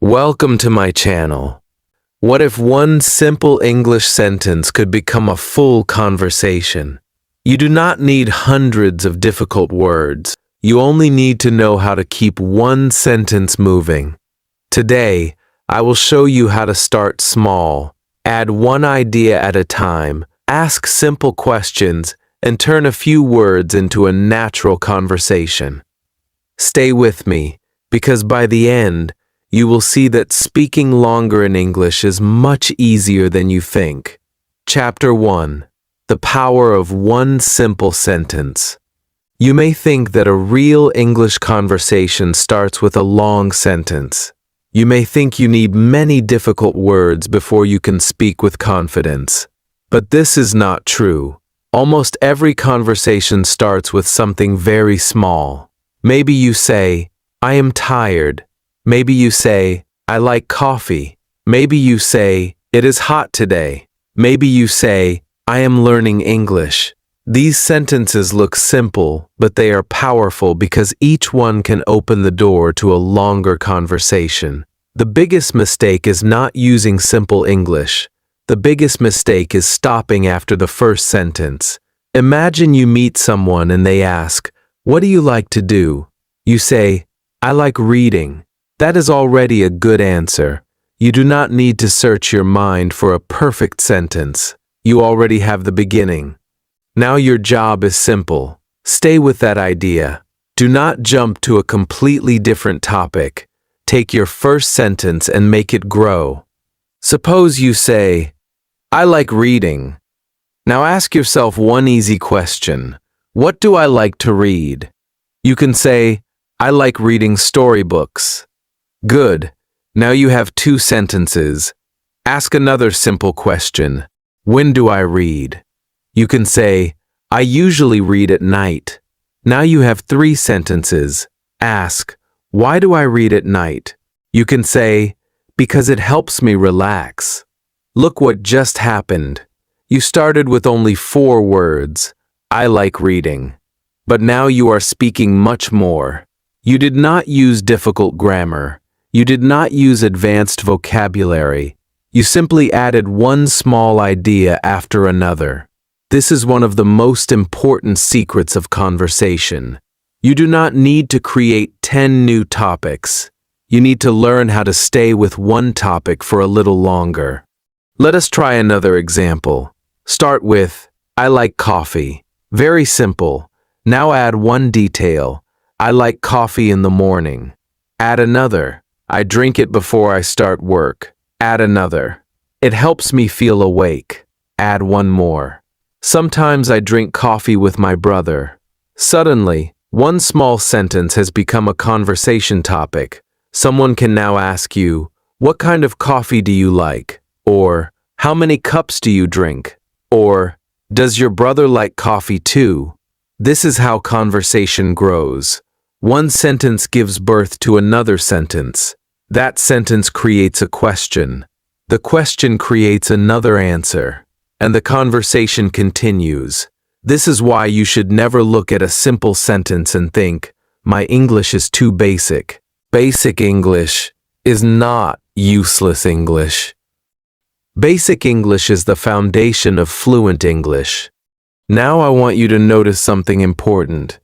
Welcome to my channel. What if one simple English sentence could become a full conversation? You do not need hundreds of difficult words. You only need to know how to keep one sentence moving. Today, I will show you how to start small, add one idea at a time, ask simple questions, and turn a few words into a natural conversation. Stay with me, because by the end, you will see that speaking longer in English is much easier than you think. Chapter 1. The Power of One Simple Sentence. You may think that a real English conversation starts with a long sentence. You may think you need many difficult words before you can speak with confidence. But this is not true. Almost every conversation starts with something very small. Maybe you say, "I am tired." Maybe you say, "I like coffee." Maybe you say, "It is hot today." Maybe you say, "I am learning English." These sentences look simple, but they are powerful because each one can open the door to a longer conversation. The biggest mistake is not using simple English. The biggest mistake is stopping after the first sentence. Imagine you meet someone and they ask, "What do you like to do?" You say, "I like reading." That is already a good answer. You do not need to search your mind for a perfect sentence. You already have the beginning. Now your job is simple. Stay with that idea. Do not jump to a completely different topic. Take your first sentence and make it grow. Suppose you say, "I like reading." Now ask yourself one easy question. What do I like to read? You can say, "I like reading storybooks." Good. Now you have two sentences. Ask another simple question. When do I read? You can say, "I usually read at night." Now you have three sentences. Ask, "Why do I read at night?" You can say, "Because it helps me relax." Look what just happened. You started with only 4 words. I like reading. But now you are speaking much more. You did not use difficult grammar. You did not use advanced vocabulary. You simply added one small idea after another. This is one of the most important secrets of conversation. You do not need to create 10 new topics. You need to learn how to stay with one topic for a little longer. Let us try another example. Start with, "I like coffee." Very simple. Now add one detail. "I like coffee in the morning." Add another. "I drink it before I start work." Add another. "It helps me feel awake." Add one more. "Sometimes I drink coffee with my brother." Suddenly, one small sentence has become a conversation topic. Someone can now ask you, "What kind of coffee do you like?" Or, "How many cups do you drink?" Or, "Does your brother like coffee too?" This is how conversation grows. One sentence gives birth to another sentence. That sentence creates a question. The question creates another answer. And the conversation continues. This is why you should never look at a simple sentence and think, "My English is too basic." Basic English is not useless English. Basic English is the foundation of fluent English. Now I want you to notice something important.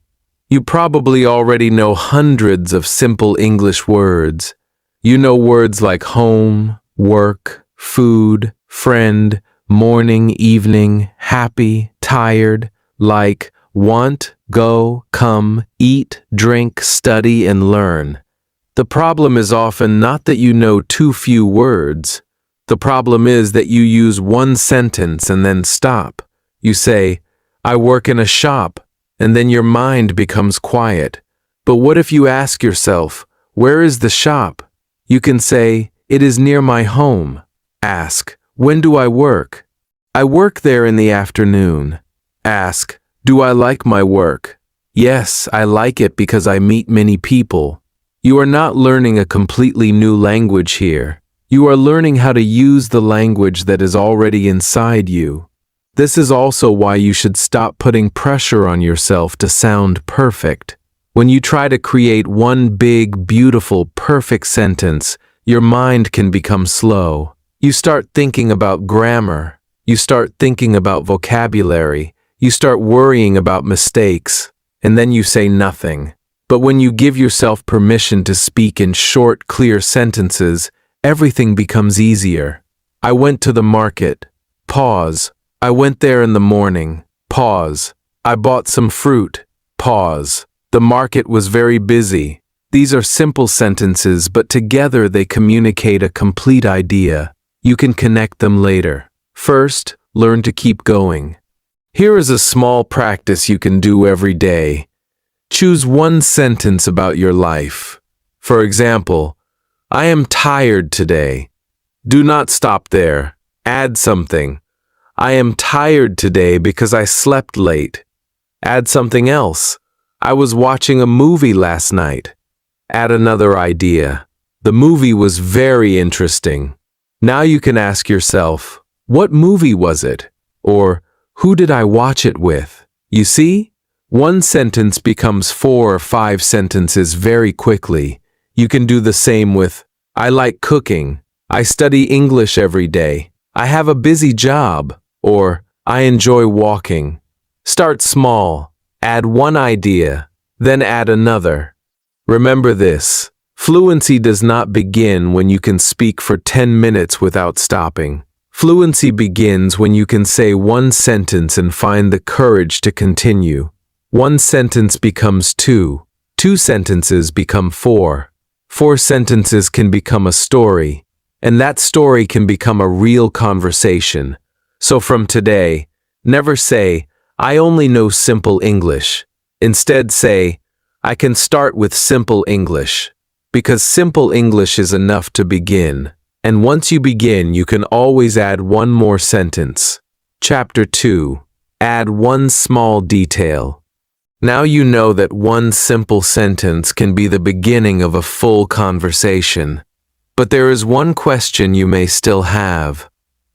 You probably already know hundreds of simple English words. You know words like home, work, food, friend, morning, evening, happy, tired, like, want, go, come, eat, drink, study, and learn. The problem is often not that you know too few words. The problem is that you use one sentence and then stop. You say, "I work in a shop," and then your mind becomes quiet. But what if you ask yourself, "Where is the shop?" You can say, "It is near my home." Ask, "When do I work?" "I work there in the afternoon." Ask, "Do I like my work?" "Yes, I like it because I meet many people." You are not learning a completely new language here. You are learning how to use the language that is already inside you. This is also why you should stop putting pressure on yourself to sound perfect. When you try to create one big, beautiful, perfect sentence, your mind can become slow. You start thinking about grammar. You start thinking about vocabulary. You start worrying about mistakes. And then you say nothing. But when you give yourself permission to speak in short, clear sentences, everything becomes easier. I went to the market. Pause. I went there in the morning. Pause. I bought some fruit. Pause. The market was very busy. These are simple sentences, but together they communicate a complete idea. You can connect them later. First, learn to keep going. Here is a small practice you can do every day. Choose one sentence about your life. For example, I am tired today. Do not stop there. Add something. I am tired today because I slept late. Add something else. I was watching a movie last night. Add another idea. The movie was very interesting. Now you can ask yourself, what movie was it? Or, who did I watch it with? You see? One sentence becomes 4 or 5 sentences very quickly. You can do the same with, I like cooking. I study English every day. I have a busy job. Or, I enjoy walking. Start small. Add one idea. Then add another. Remember this. Fluency does not begin when you can speak for 10 minutes without stopping. Fluency begins when you can say one sentence and find the courage to continue. One sentence becomes 2. 2 sentences become 4. 4 sentences can become a story. And that story can become a real conversation. So from today, never say, I only know simple English. Instead say, I can start with simple English. Because simple English is enough to begin. And once you begin, you can always add one more sentence. Chapter 2. Add one small detail. Now you know that one simple sentence can be the beginning of a full conversation. But there is one question you may still have.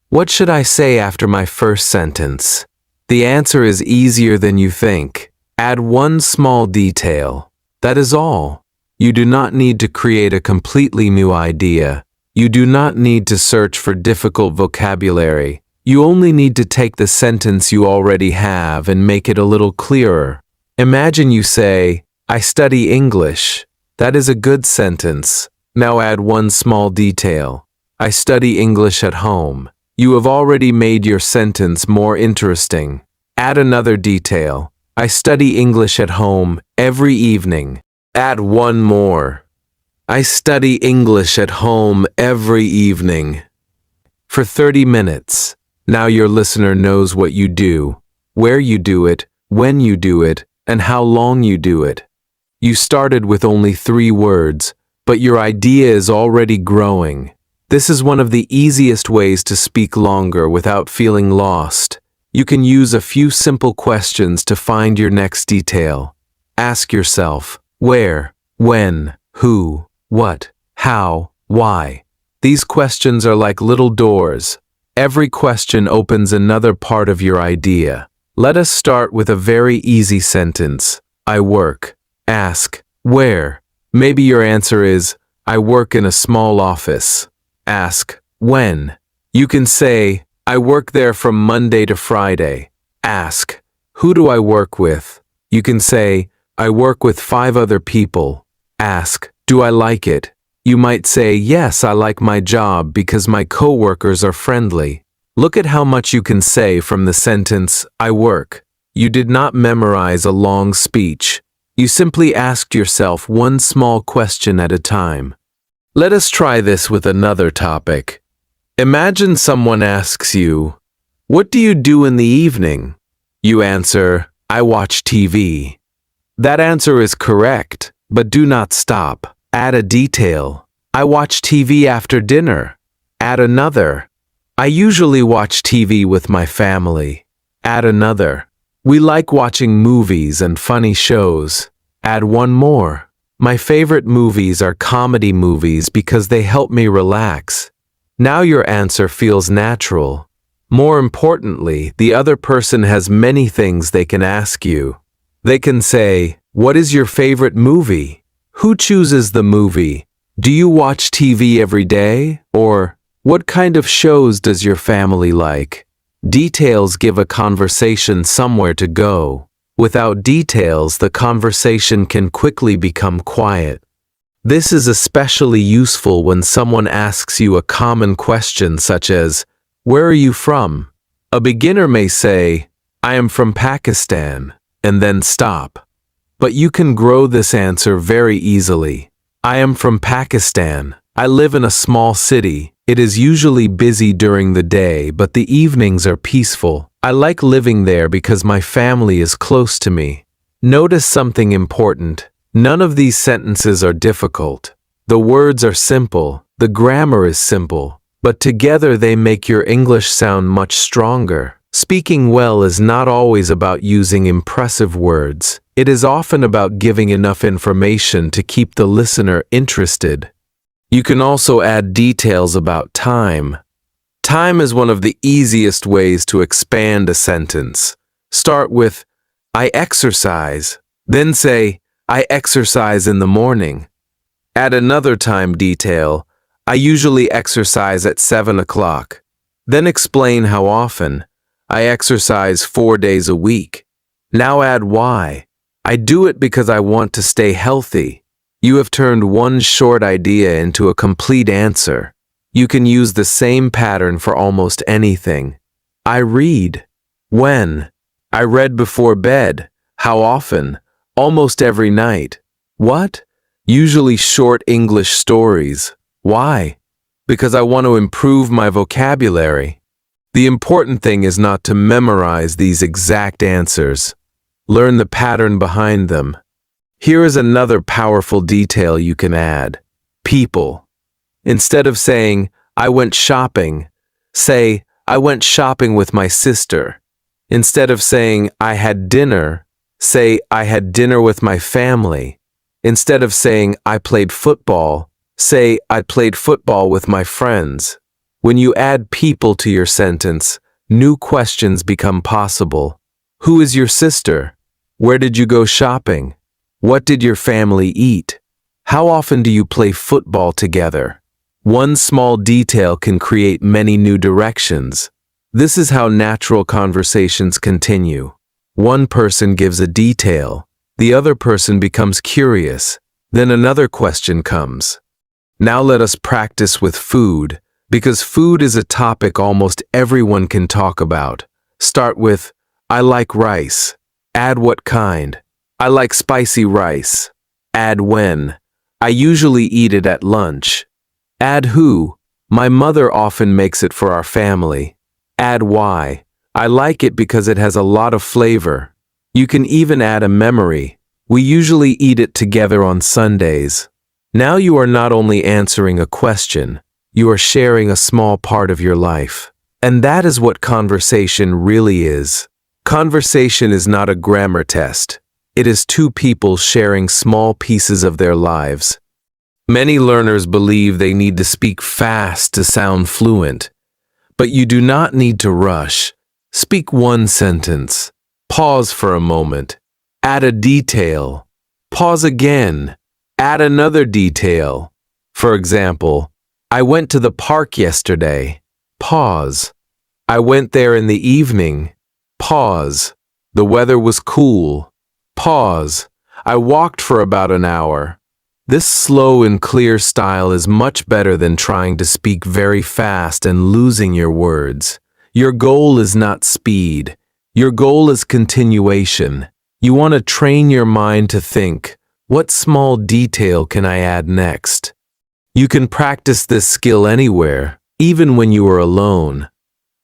What should I say after my first sentence? The answer is easier than you think. Add one small detail. That is all. You do not need to create a completely new idea. You do not need to search for difficult vocabulary. You only need to take the sentence you already have and make it a little clearer. Imagine you say, I study English. That is a good sentence. Now add one small detail. I study English at home. You have already made your sentence more interesting. Add another detail. I study English at home every evening. Add one more. I study English at home every evening. For 30 minutes. Now your listener knows what you do, where you do it, when you do it, and how long you do it. You started with only 3 words, but your idea is already growing. This is one of the easiest ways to speak longer without feeling lost. You can use a few simple questions to find your next detail. Ask yourself, where, when, who, what, how, why. These questions are like little doors. Every question opens another part of your idea. Let us start with a very easy sentence. I work. Ask, where? Maybe your answer is, I work in a small office. Ask, when? You can say, I work there from Monday to Friday. Ask, who do I work with? You can say, I work with 5 other people. Ask, do I like it? You might say, yes, I like my job because my coworkers are friendly. Look at how much you can say from the sentence, I work. You did not memorize a long speech. You simply asked yourself one small question at a time. Let us try this with another topic. Imagine someone asks you, what do you do in the evening? You answer, I watch TV. That answer is correct, but do not stop. Add a detail. I watch TV after dinner. Add another. I usually watch TV with my family. Add another. We like watching movies and funny shows. Add one more. My favorite movies are comedy movies because they help me relax. Now your answer feels natural. More importantly, the other person has many things they can ask you. They can say, what is your favorite movie? Who chooses the movie? Do you watch TV every day? Or, what kind of shows does your family like? Details give a conversation somewhere to go. Without details, the conversation can quickly become quiet. This is especially useful when someone asks you a common question such as, "Where are you from?" A beginner may say, "I am from Pakistan," and then stop. But you can grow this answer very easily. "I am from Pakistan. I live in a small city. It is usually busy during the day, but the evenings are peaceful. I like living there because my family is close to me." Notice something important. None of these sentences are difficult. The words are simple, the grammar is simple, but together they make your English sound much stronger. Speaking well is not always about using impressive words. It is often about giving enough information to keep the listener interested. You can also add details about time. Time is one of the easiest ways to expand a sentence. Start with, "I exercise," then say, "I exercise in the morning." Add another time detail, "I usually exercise at 7 o'clock." Then explain how often. "I exercise 4 days a week." Now add why. "I do it because I want to stay healthy." You have turned one short idea into a complete answer. You can use the same pattern for almost anything. "I read." When? "I read before bed." How often? "Almost every night." What? "Usually short English stories." Why? "Because I want to improve my vocabulary." The important thing is not to memorize these exact answers. Learn the pattern behind them. Here is another powerful detail you can add. People. Instead of saying, "I went shopping," say, "I went shopping with my sister." Instead of saying, "I had dinner," say, "I had dinner with my family." Instead of saying, "I played football," say, "I played football with my friends." When you add people to your sentence, new questions become possible. Who is your sister? Where did you go shopping? What did your family eat? How often do you play football together? One small detail can create many new directions. This is how natural conversations continue. One person gives a detail, the other person becomes curious, then another question comes. Now let us practice with food, because food is a topic almost everyone can talk about. Start with, "I like rice." Add what kind. "I like spicy rice." Add when. "I usually eat it at lunch." Add who. "My mother often makes it for our family." Add why. "I like it because it has a lot of flavor." You can even add a memory. "We usually eat it together on Sundays." Now you are not only answering a question, you are sharing a small part of your life. And that is what conversation really is. Conversation is not a grammar test. It is two people sharing small pieces of their lives. Many learners believe they need to speak fast to sound fluent. But you do not need to rush. Speak one sentence. Pause for a moment. Add a detail. Pause again. Add another detail. For example, "I went to the park yesterday." Pause. "I went there in the evening." Pause. "The weather was cool." Pause. "I walked for about an hour." This slow and clear style is much better than trying to speak very fast and losing your words. Your goal is not speed. Your goal is continuation. You want to train your mind to think, what small detail can I add next? You can practice this skill anywhere, even when you are alone.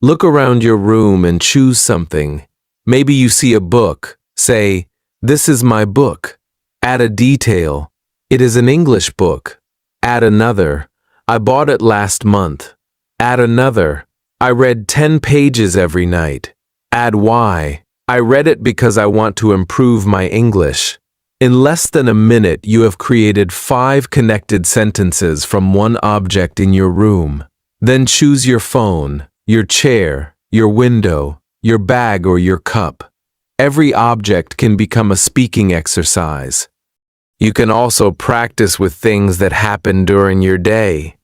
Look around your room and choose something. Maybe you see a book. Say, "This is my book." Add a detail. "It is an English book." Add another. "I bought it last month." Add another. "I read 10 pages every night." Add why. "I read it because I want to improve my English." In less than a minute, you have created 5 connected sentences from one object in your room. Then choose your phone, your chair, your window, your bag or your cup. Every object can become a speaking exercise. You can also practice with things that happen during your day.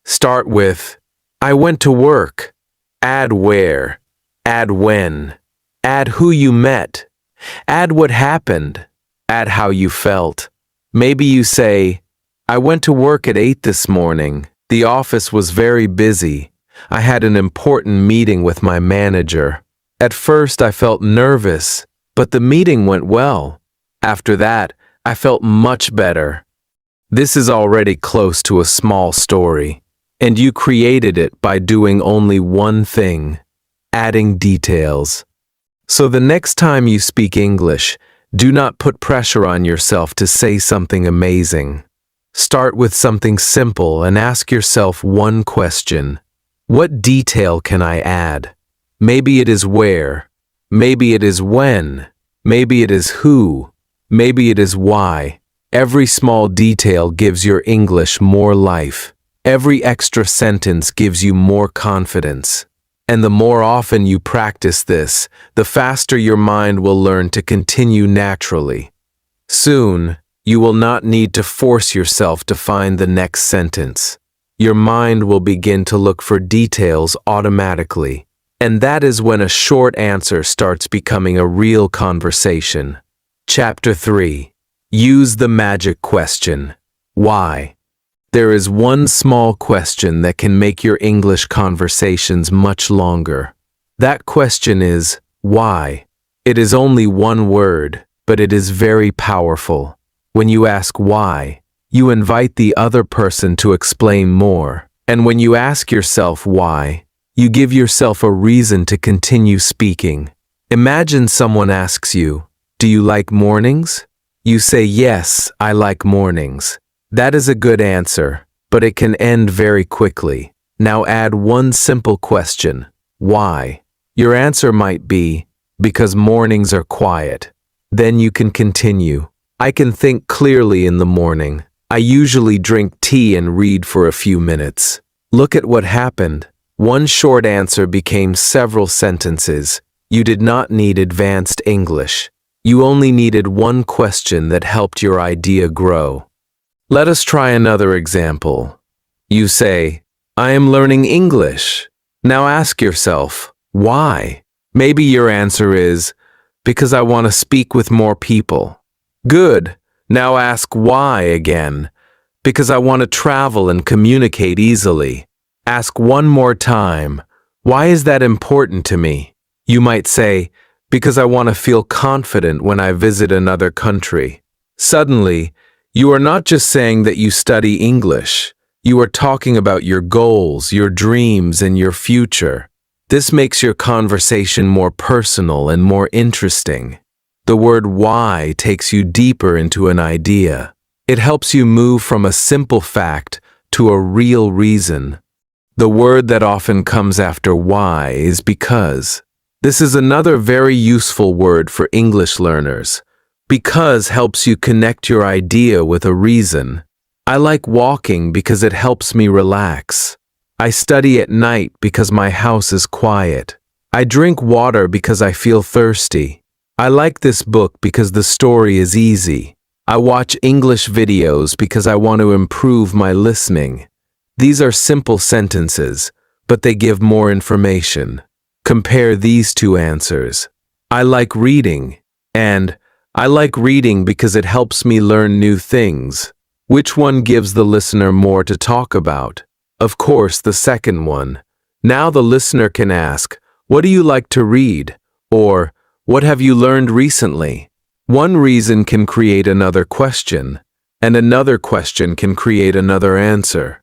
Start with, I went to work. Add where. Add when. Add who you met. Add what happened. Add how you felt. Maybe you say, I went to work at 8 this morning. The office was very busy. I had an important meeting with my manager. At first I felt nervous, but the meeting went well. After that, I felt much better. This is already close to a small story, and you created it by doing only one thing, adding details. So the next time you speak English, do not put pressure on yourself to say something amazing. Start with something simple and ask yourself one question. What detail can I add? Maybe it is where. Maybe it is when. Maybe it is who. Maybe it is why. Every small detail gives your English more life. Every extra sentence gives you more confidence. And the more often you practice this, the faster your mind will learn to continue naturally. Soon, you will not need to force yourself to find the next sentence. Your mind will begin to look for details automatically. And that is when a short answer starts becoming a real conversation. Chapter 3. Use the magic question. Why? There is one small question that can make your English conversations much longer. That question is, why? It is only one word, but it is very powerful. When you ask why, you invite the other person to explain more. And when you ask yourself why, you give yourself a reason to continue speaking. Imagine someone asks you, do you like mornings? You say, yes, I like mornings. That is a good answer, but it can end very quickly. Now add one simple question. Why? Your answer might be, because mornings are quiet. Then you can continue. I can think clearly in the morning. I usually drink tea and read for a few minutes. Look at what happened. One short answer became several sentences. You did not need advanced English. You only needed one question that helped your idea grow. Let us try another example. You say, I am learning English. Now ask yourself, why? Maybe your answer is, because I want to speak with more people. Good. Now ask why again. Because I want to travel and communicate easily. Ask one more time. Why is that important to me? You might say, because I want to feel confident when I visit another country. Suddenly, you are not just saying that you study English. You are talking about your goals, your dreams, and your future. This makes your conversation more personal and more interesting. The word why takes you deeper into an idea. It helps you move from a simple fact to a real reason. The word that often comes after why is because. This is another very useful word for English learners. Because helps you connect your idea with a reason. I like walking because it helps me relax. I study at night because my house is quiet. I drink water because I feel thirsty. I like this book because the story is easy. I watch English videos because I want to improve my listening. These are simple sentences, but they give more information. Compare these two answers. I like reading, and I like reading because it helps me learn new things. Which one gives the listener more to talk about? Of course, the second one. Now the listener can ask, what do you like to read? Or, what have you learned recently? One reason can create another question, and another question can create another answer.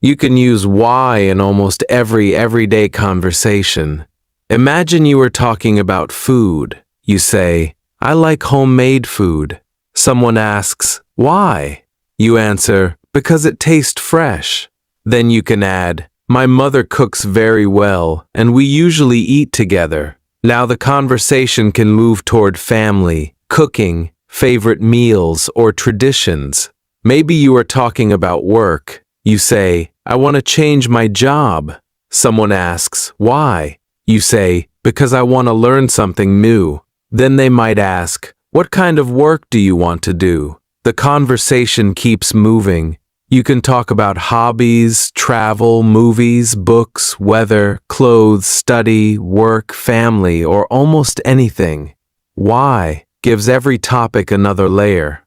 You can use why in almost every everyday conversation. Imagine you are talking about food. You say, I like homemade food. Someone asks, why? You answer, because it tastes fresh. Then you can add, my mother cooks very well, and we usually eat together. Now the conversation can move toward family, cooking, favorite meals, or traditions. Maybe you are talking about work. You say, I want to change my job. Someone asks, why? You say, because I want to learn something new. Then they might ask, what kind of work do you want to do? The conversation keeps moving. You can talk about hobbies, travel, movies, books, weather, clothes, study, work, family, or almost anything. Why gives every topic another layer.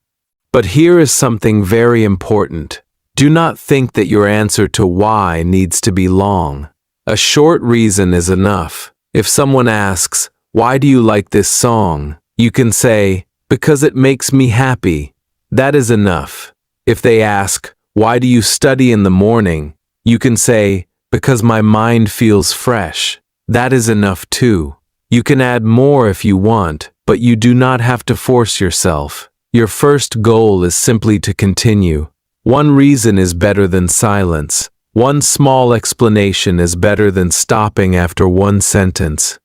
But here is something very important. Do not think that your answer to why needs to be long. A short reason is enough. If someone asks, "Why do you like this song?" you can say, "Because it makes me happy." That is enough. If they ask, "Why do you study in the morning?" you can say, "Because my mind feels fresh." That is enough too. You can add more if you want, but you do not have to force yourself. Your first goal is simply to continue. One reason is better than silence. One small explanation is better than stopping after one sentence.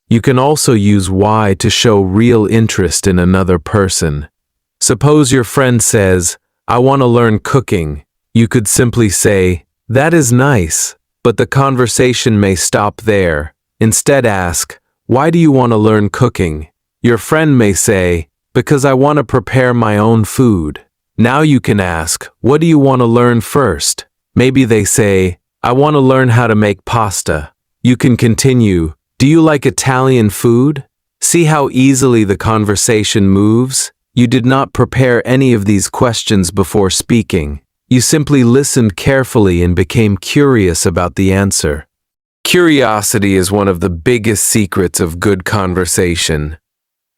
You can also use why to show real interest in another person. Suppose your friend says, "I want to learn cooking." You could simply say, "That is nice," but the conversation may stop there. Instead ask, "Why do you want to learn cooking?" Your friend may say, "Because I want to prepare my own food." Now you can ask, "What do you want to learn first?" Maybe they say, "I want to learn how to make pasta." You can continue, "Do you like Italian food?" See how easily the conversation moves? You did not prepare any of these questions before speaking. You simply listened carefully and became curious about the answer. Curiosity is one of the biggest secrets of good conversation.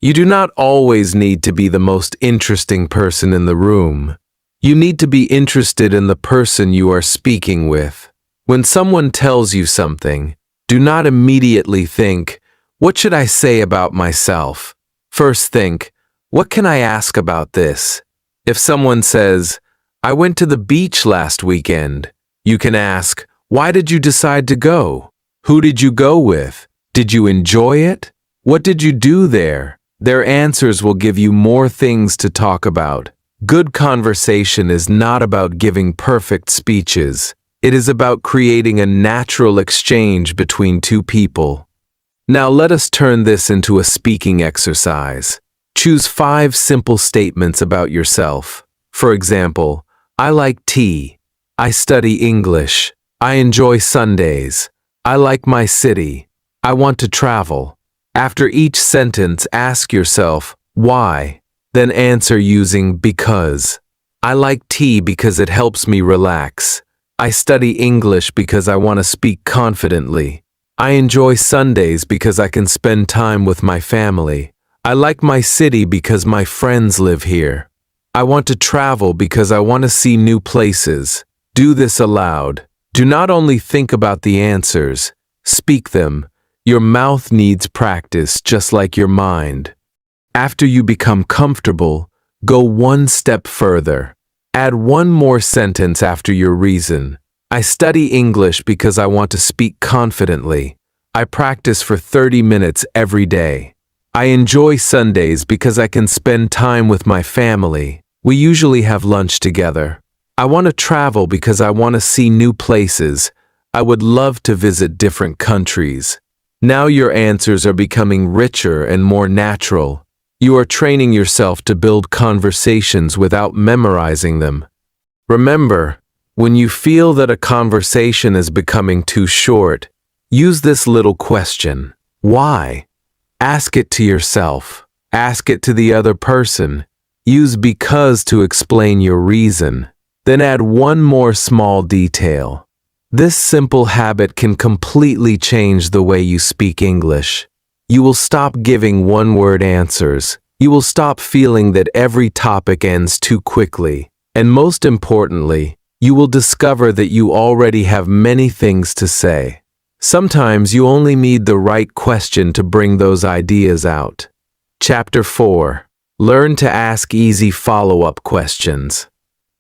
You do not always need to be the most interesting person in the room. You need to be interested in the person you are speaking with. When someone tells you something, do not immediately think, "What should I say about myself?" First think, "What can I ask about this?" If someone says, "I went to the beach last weekend," you can ask, "Why did you decide to go? Who did you go with? Did you enjoy it? What did you do there?" Their answers will give you more things to talk about. Good conversation is not about giving perfect speeches. It is about creating a natural exchange between two people. Now let us turn this into a speaking exercise. Choose 5 simple statements about yourself. For example, "I like tea." "I study English." "I enjoy Sundays." "I like my city." "I want to travel." After each sentence, ask yourself, "Why?" Then answer using "because." "I like tea because it helps me relax." "I study English because I want to speak confidently." "I enjoy Sundays because I can spend time with my family." "I like my city because my friends live here." "I want to travel because I want to see new places." Do this aloud. Do not only think about the answers, speak them. Your mouth needs practice just like your mind. After you become comfortable, go one step further. Add one more sentence after your reason. "I study English because I want to speak confidently." "I practice for 30 minutes every day." "I enjoy Sundays because I can spend time with my family. We usually have lunch together." "I want to travel because I want to see new places. I would love to visit different countries." Now your answers are becoming richer and more natural. You are training yourself to build conversations without memorizing them. Remember, when you feel that a conversation is becoming too short, use this little question. Why? Ask it to yourself. Ask it to the other person. Use "because" to explain your reason. Then add one more small detail. This simple habit can completely change the way you speak English. You will stop giving one-word answers. You will stop feeling that every topic ends too quickly. And most importantly, you will discover that you already have many things to say. Sometimes you only need the right question to bring those ideas out. Chapter 4. Learn to ask easy follow-up questions.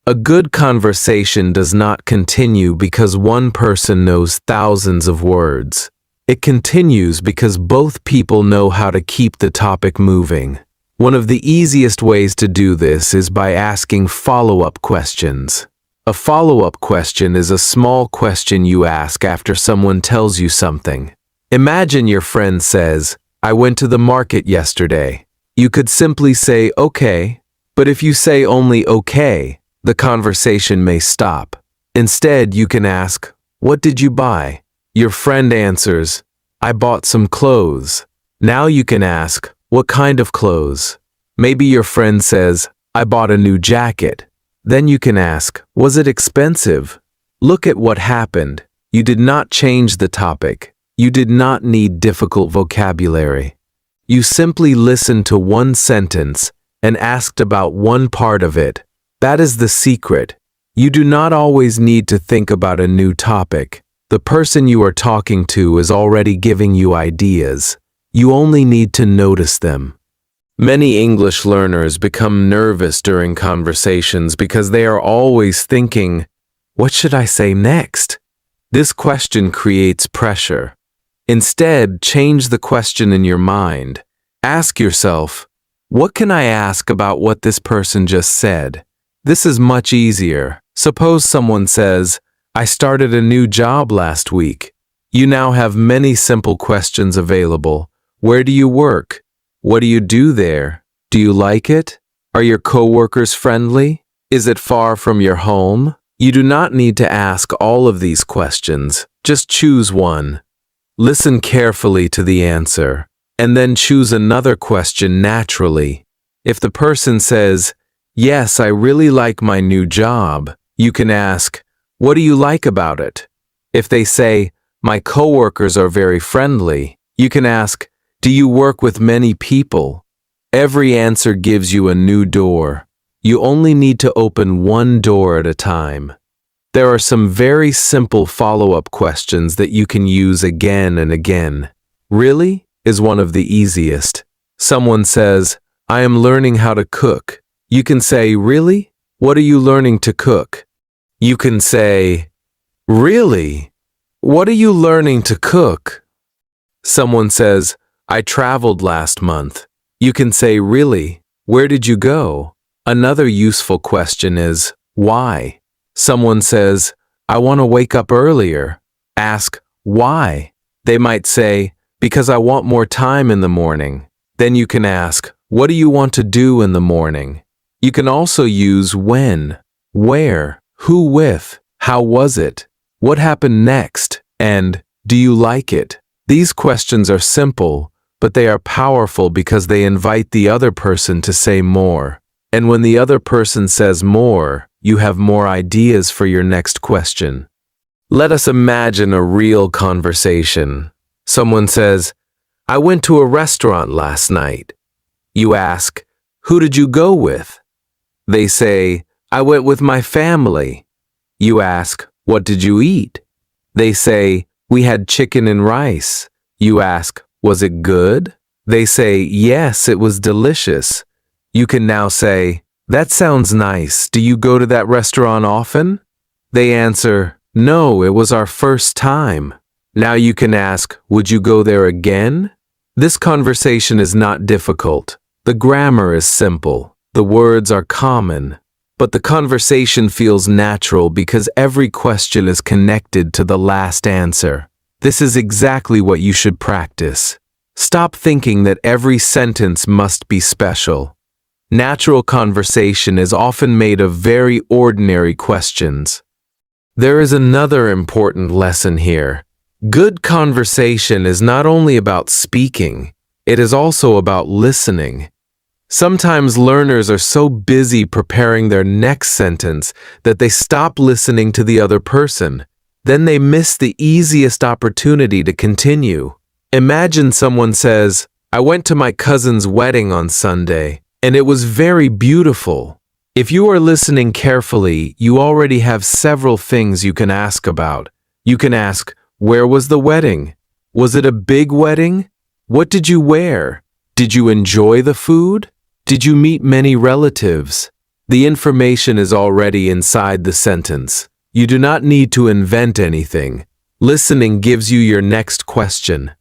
A good conversation does not continue because one person knows thousands of words. It continues because both people know how to keep the topic moving. One of the easiest ways to do this is by asking follow-up questions. A follow-up question is a small question you ask after someone tells you something. Imagine your friend says, "I went to the market yesterday." You could simply say, "Okay," But if you say only okay, the conversation may stop. Instead, you can ask, "What did you buy?" Your friend answers, "I bought some clothes." Now you can ask, "What kind of clothes?" Maybe your friend says, "I bought a new jacket." Then you can ask, "Was it expensive?" Look at what happened. You did not change the topic. You did not need difficult vocabulary. You simply listened to one sentence and asked about one part of it. That is the secret. You do not always need to think about a new topic. The person you are talking to is already giving you ideas. You only need to notice them. Many English learners become nervous during conversations because they are always thinking, "What should I say next?" This question creates pressure. Instead, change the question in your mind. Ask yourself, "What can I ask about what this person just said?" This is much easier. Suppose someone says, "I started a new job last week." You now have many simple questions available. Where do you work? What do you do there? Do you like it? Are your coworkers friendly? Is it far from your home? You do not need to ask all of these questions. Just choose one. Listen carefully to the answer, and then choose another question naturally. If the person says, "Yes, I really like my new job," you can ask, "What do you like about it?" If they say, "My coworkers are very friendly," you can ask, "Do you work with many people?" Every answer gives you a new door. You only need to open one door at a time. There are some very simple follow-up questions that you can use again and again. "Really?" is one of the easiest. Someone says, "I am learning how to cook." You can say, "Really? What are you learning to cook?" You can say, "Really? What are you learning to cook?" Someone says, "I traveled last month." You can say, "Really? Where did you go?" Another useful question is, "Why?" Someone says, "I want to wake up earlier." Ask, "Why?" They might say, "Because I want more time in the morning." Then you can ask, "What do you want to do in the morning?" You can also use when, where, who with, how was it, what happened next, and do you like it? These questions are simple, but they are powerful because they invite the other person to say more. And when the other person says more, you have more ideas for your next question. Let us imagine a real conversation. Someone says, "I went to a restaurant last night." You ask, "Who did you go with?" They say, "I went with my family." You ask, "What did you eat?" They say, "We had chicken and rice." You ask, "Was it good?" They say, "Yes, it was delicious." You can now say, "That sounds nice. Do you go to that restaurant often?" They answer, "No, it was our first time." Now you can ask, "Would you go there again?" This conversation is not difficult. The grammar is simple. The words are common. But the conversation feels natural because every question is connected to the last answer. This is exactly what you should practice. Stop thinking that every sentence must be special. Natural conversation is often made of very ordinary questions. There is another important lesson here. Good conversation is not only about speaking, it is also about listening. Sometimes learners are so busy preparing their next sentence that they stop listening to the other person. Then they miss the easiest opportunity to continue. Imagine someone says, "I went to my cousin's wedding on Sunday, and it was very beautiful." If you are listening carefully, you already have several things you can ask about. You can ask, "Where was the wedding? Was it a big wedding? What did you wear? Did you enjoy the food? Did you meet many relatives?" The information is already inside the sentence. You do not need to invent anything. Listening gives you your next question.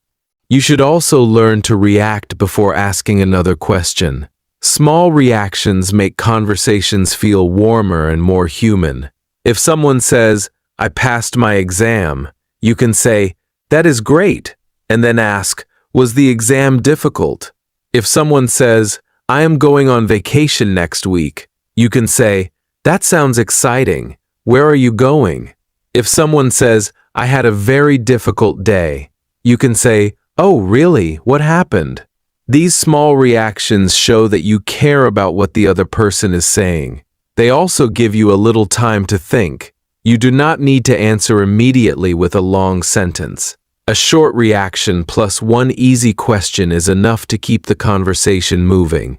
You should also learn to react before asking another question. Small reactions make conversations feel warmer and more human. If someone says, "I passed my exam," you can say, "That is great," and then ask, "Was the exam difficult?" If someone says, I am going on vacation next week. You can say, that sounds exciting. Where are you going? If someone says, I had a very difficult day, you can say, oh, really? What happened? These small reactions show that you care about what the other person is saying. They also give you a little time to think. You do not need to answer immediately with a long sentence. A short reaction plus one easy question is enough to keep the conversation moving.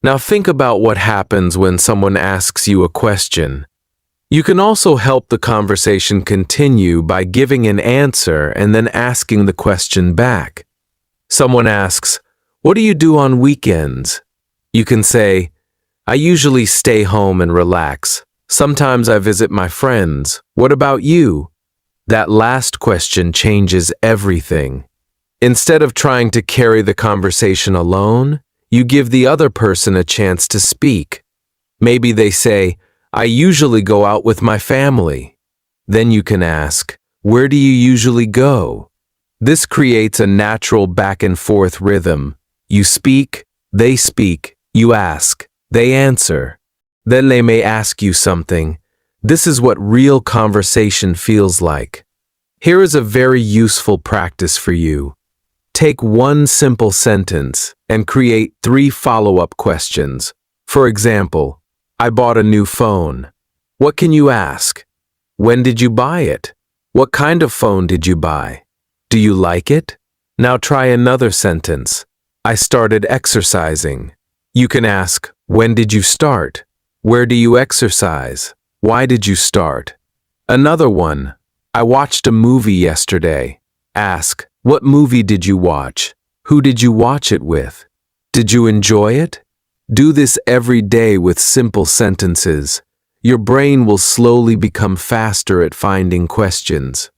Now think about what happens when someone asks you a question. You can also help the conversation continue by giving an answer and then asking the question back. Someone asks, what do you do on weekends? You can say, I usually stay home and relax. Sometimes I visit my friends. What about you? That last question changes everything. Instead of trying to carry the conversation alone, you give the other person a chance to speak. Maybe they say, I usually go out with my family. Then you can ask, where do you usually go? This creates a natural back and forth rhythm. You speak, you ask, they answer. Then they may ask you something. This is what real conversation feels like. Here is a very useful practice for you. Take one simple sentence and create 3 follow-up questions. For example, I bought a new phone. What can you ask? When did you buy it? What kind of phone did you buy? Do you like it? Now try another sentence. I started exercising. You can ask, when did you start? Where do you exercise? Why did you start? Another one. I watched a movie yesterday. Ask, what movie did you watch? Who did you watch it with? Did you enjoy it? Do this every day with simple sentences. Your brain will slowly become faster at finding questions.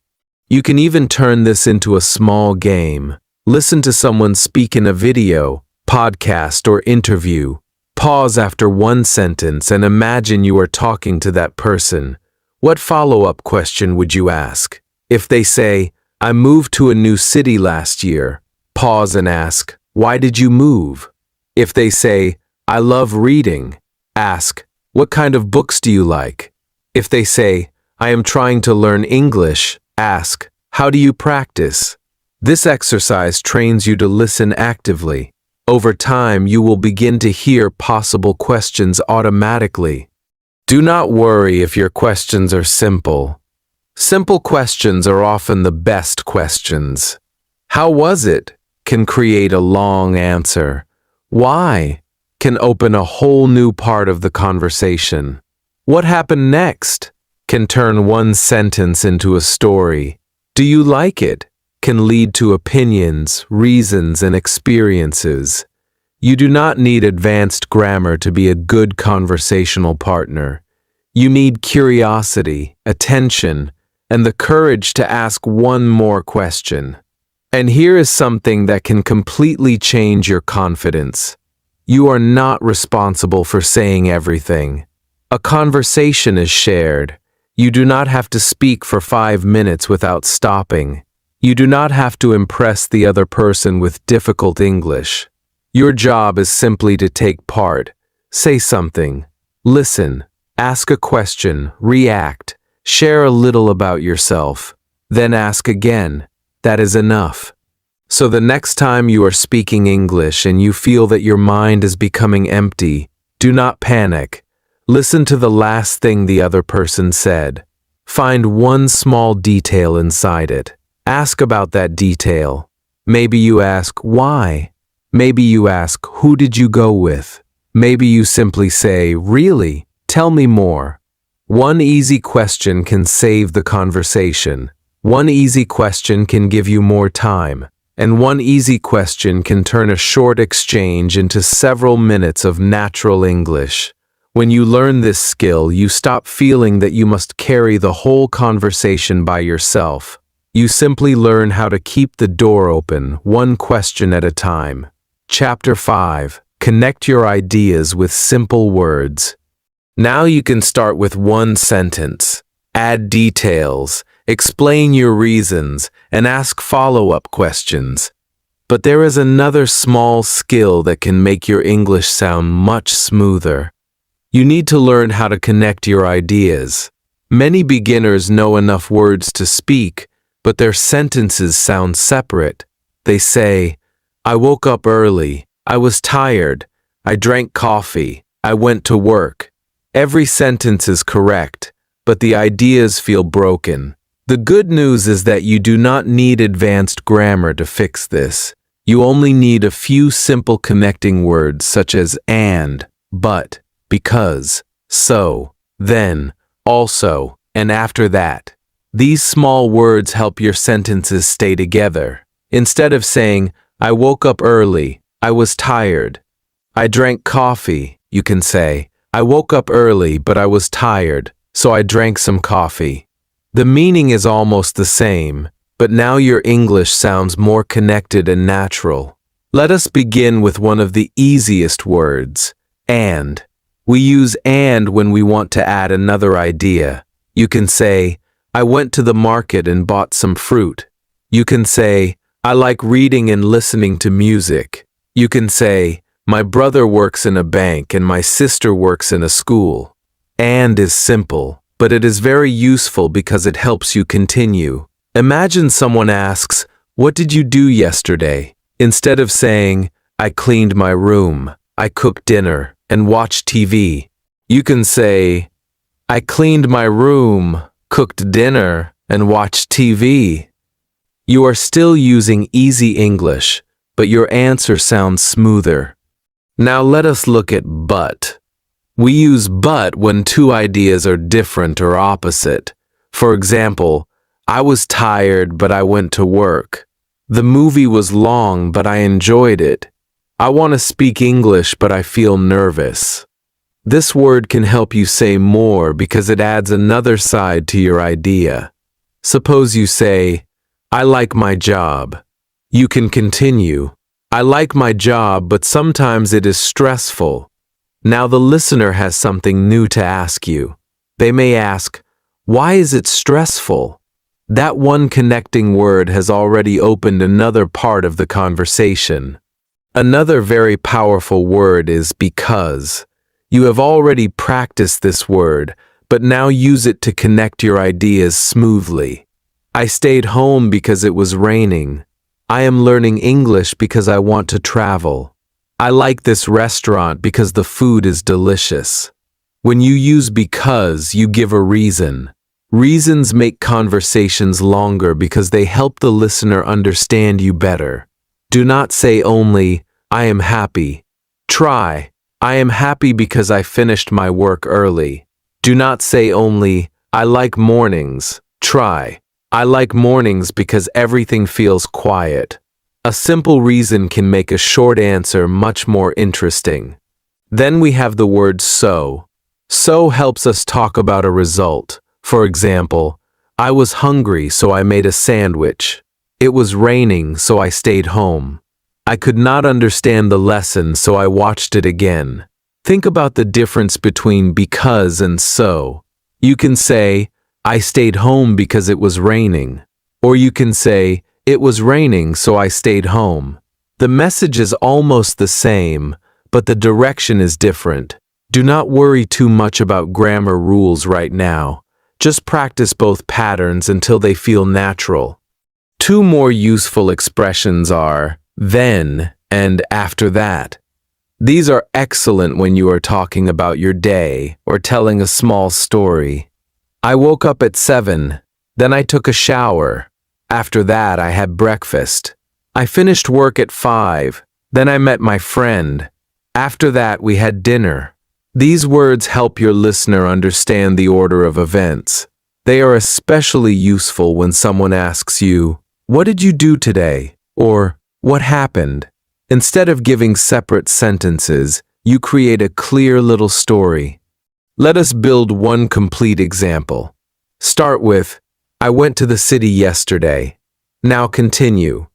You can even turn this into a small game. Listen to someone speak in a video, podcast, or interview. Pause after one sentence and imagine you are talking to that person. What follow-up question would you ask? If they say, I moved to a new city last year, pause and ask, why did you move? If they say, I love reading, ask, what kind of books do you like? If they say, I am trying to learn English, ask, how do you practice? This exercise trains you to listen actively. Over time, you will begin to hear possible questions automatically. Do not worry if your questions are simple. Simple questions are often the best questions. How was it? Can create a long answer. Why? Can open a whole new part of the conversation. What happened next? Can turn one sentence into a story. Do you like it? Can lead to opinions, reasons, and experiences. You do not need advanced grammar to be a good conversational partner. You need curiosity, attention, and the courage to ask one more question. And here is something that can completely change your confidence. You are not responsible for saying everything. A conversation is shared. You do not have to speak for 5 minutes without stopping. You do not have to impress the other person with difficult English. Your job is simply to take part, say something, listen, ask a question, react, share a little about yourself, then ask again. That is enough. So the next time you are speaking English and you feel that your mind is becoming empty, do not panic. Listen to the last thing the other person said. Find one small detail inside it. Ask about that detail. Maybe you ask, why? Maybe you ask, who did you go with? Maybe you simply say, really? Tell me more. One easy question can save the conversation. One easy question can give you more time. And one easy question can turn a short exchange into several minutes of natural English. When you learn this skill, you stop feeling that you must carry the whole conversation by yourself. You simply learn how to keep the door open, one question at a time. Chapter 5. Connect your ideas with simple words. Now you can start with one sentence. Add details, explain your reasons, and ask follow-up questions. But there is another small skill that can make your English sound much smoother. You need to learn how to connect your ideas. Many beginners know enough words to speak, but their sentences sound separate. They say, I woke up early, I was tired, I drank coffee, I went to work. Every sentence is correct, but the ideas feel broken. The good news is that you do not need advanced grammar to fix this. You only need a few simple connecting words such as and, but, because, so, then, also, and after that. These small words help your sentences stay together. Instead of saying, I woke up early, I was tired, I drank coffee, you can say, I woke up early but I was tired, so I drank some coffee. The meaning is almost the same, but now your English sounds more connected and natural. Let us begin with one of the easiest words, and. We use and when we want to add another idea. You can say, I went to the market and bought some fruit. You can say, I like reading and listening to music. You can say, my brother works in a bank and my sister works in a school. And is simple, but it is very useful because it helps you continue. Imagine someone asks, what did you do yesterday? Instead of saying, I cleaned my room, I cooked dinner, and watched TV. You can say, I cleaned my room, cooked dinner, and watched TV. You are still using easy English, but your answer sounds smoother. Now let us look at but. We use but when two ideas are different or opposite. For example, I was tired, but I went to work. The movie was long, but I enjoyed it. I want to speak English, but I feel nervous. This word can help you say more because it adds another side to your idea. Suppose you say, I like my job. You can continue, I like my job, but sometimes it is stressful. Now the listener has something new to ask you. They may ask, why is it stressful? That one connecting word has already opened another part of the conversation. Another very powerful word is because. You have already practiced this word, but now use it to connect your ideas smoothly. I stayed home because it was raining. I am learning English because I want to travel. I like this restaurant because the food is delicious. When you use because, you give a reason. Reasons make conversations longer because they help the listener understand you better. Do not say only, I am happy. Try, I am happy because I finished my work early. Do not say only, I like mornings. Try, I like mornings because everything feels quiet. A simple reason can make a short answer much more interesting. Then we have the word so. So helps us talk about a result. For example, I was hungry, so I made a sandwich. It was raining, so I stayed home. I could not understand the lesson, so I watched it again. Think about the difference between because and so. You can say, I stayed home because it was raining. Or you can say, it was raining, so I stayed home. The message is almost the same, but the direction is different. Do not worry too much about grammar rules right now. Just practice both patterns until they feel natural. Two more useful expressions are then and after that. These are excellent when you are talking about your day or telling a small story. I woke up at 7, then I took a shower. After that, I had breakfast. I finished work at 5, then I met my friend. After that, we had dinner. These words help your listener understand the order of events. They are especially useful when someone asks you, what did you do today? Or, what happened? Instead of giving separate sentences, you create a clear little story. Let us build one complete example. Start with, I went to the city yesterday. Now continue.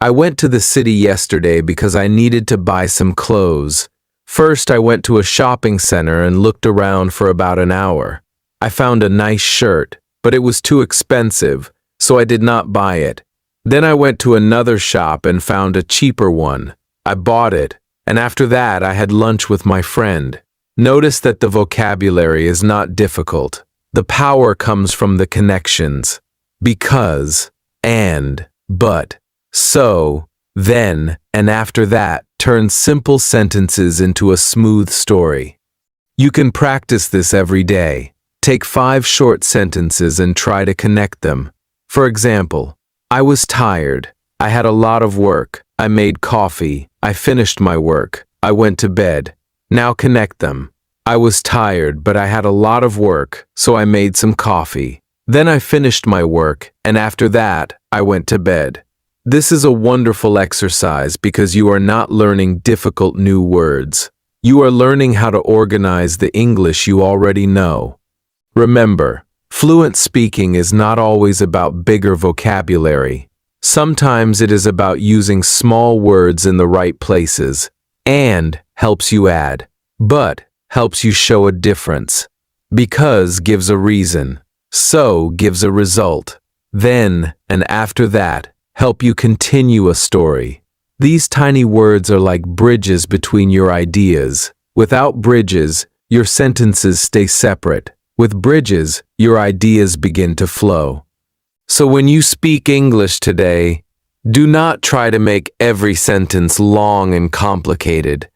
I went to the city yesterday because I needed to buy some clothes. First, I went to a shopping center and looked around for about an hour. I found a nice shirt, but it was too expensive, so I did not buy it. Then I went to another shop and found a cheaper one. I bought it, and after that I had lunch with my friend. Notice that the vocabulary is not difficult. The power comes from the connections. Because, and, but, so, then, and after that turn simple sentences into a smooth story. You can practice this every day. Take 5 short sentences and try to connect them. For example, I was tired. I had a lot of work. I made coffee. I finished my work. I went to bed. Now connect them. I was tired, but I had a lot of work, so I made some coffee. Then I finished my work, and after that, I went to bed. This is a wonderful exercise because you are not learning difficult new words. You are learning how to organize the English you already know. Remember, fluent speaking is not always about bigger vocabulary. Sometimes it is about using small words in the right places. And helps you add. But helps you show a difference. Because gives a reason. So gives a result. Then and after that help you continue a story. These tiny words are like bridges between your ideas. Without bridges, your sentences stay separate. With bridges, your ideas begin to flow. So when you speak English today, do not try to make every sentence long and complicated.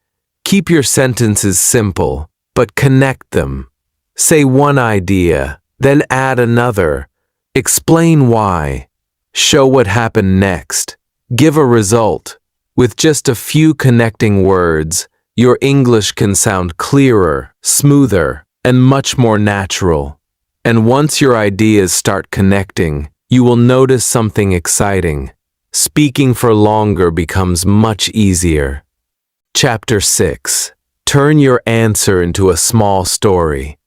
Keep your sentences simple, but connect them. Say one idea, then add another. Explain why. Show what happened next. Give a result. With just a few connecting words, your English can sound clearer, smoother, and much more natural. And once your ideas start connecting, you will notice something exciting. Speaking for longer becomes much easier. Chapter 6. Turn your answer into a small story.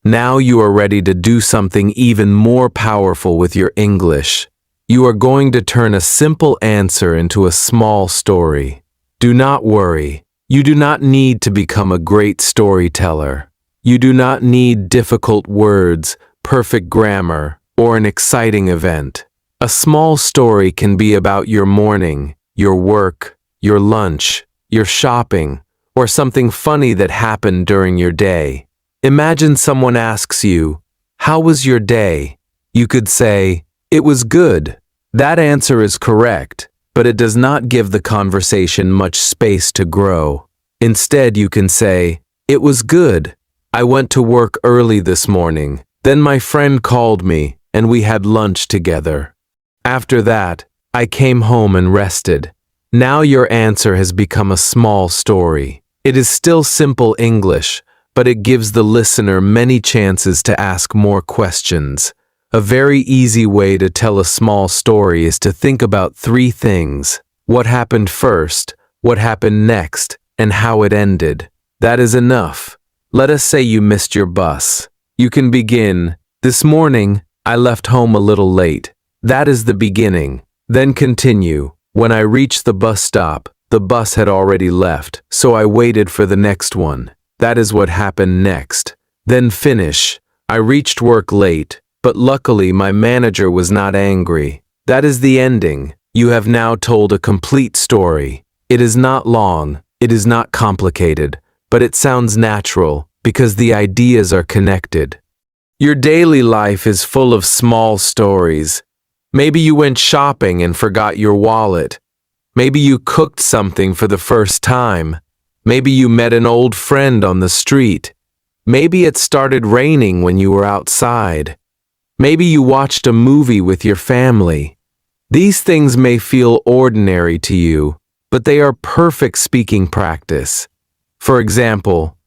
Now you are ready to do something even more powerful with your English. You are going to turn a simple answer into a small story. Do not worry. You do not need to become a great storyteller. You do not need difficult words, perfect grammar, or an exciting event. A small story can be about your morning, your work, your lunch, your shopping, or something funny that happened during your day. Imagine someone asks you, "How was your day?" You could say, "It was good." That answer is correct, but it does not give the conversation much space to grow. Instead, you can say, "It was good. I went to work early this morning. Then my friend called me, and we had lunch together. After that, I came home and rested." Now your answer has become a small story. It is still simple English, but it gives the listener many chances to ask more questions. A very easy way to tell a small story is to think about 3 things: what happened first, what happened next, and how it ended. That is enough. Let us say you missed your bus. You can begin, "This morning, I left home a little late." That is the beginning. Then continue, "When I reached the bus stop, the bus had already left, so I waited for the next one." That is what happened next. Then finish, "I reached work late, but luckily my manager was not angry." That is the ending. You have now told a complete story. It is not long, it is not complicated, but it sounds natural because the ideas are connected. Your daily life is full of small stories. Maybe you went shopping and forgot your wallet. Maybe you cooked something for the first time. Maybe you met an old friend on the street. Maybe it started raining when you were outside. Maybe you watched a movie with your family. These things may feel ordinary to you, but they are perfect speaking practice. For example,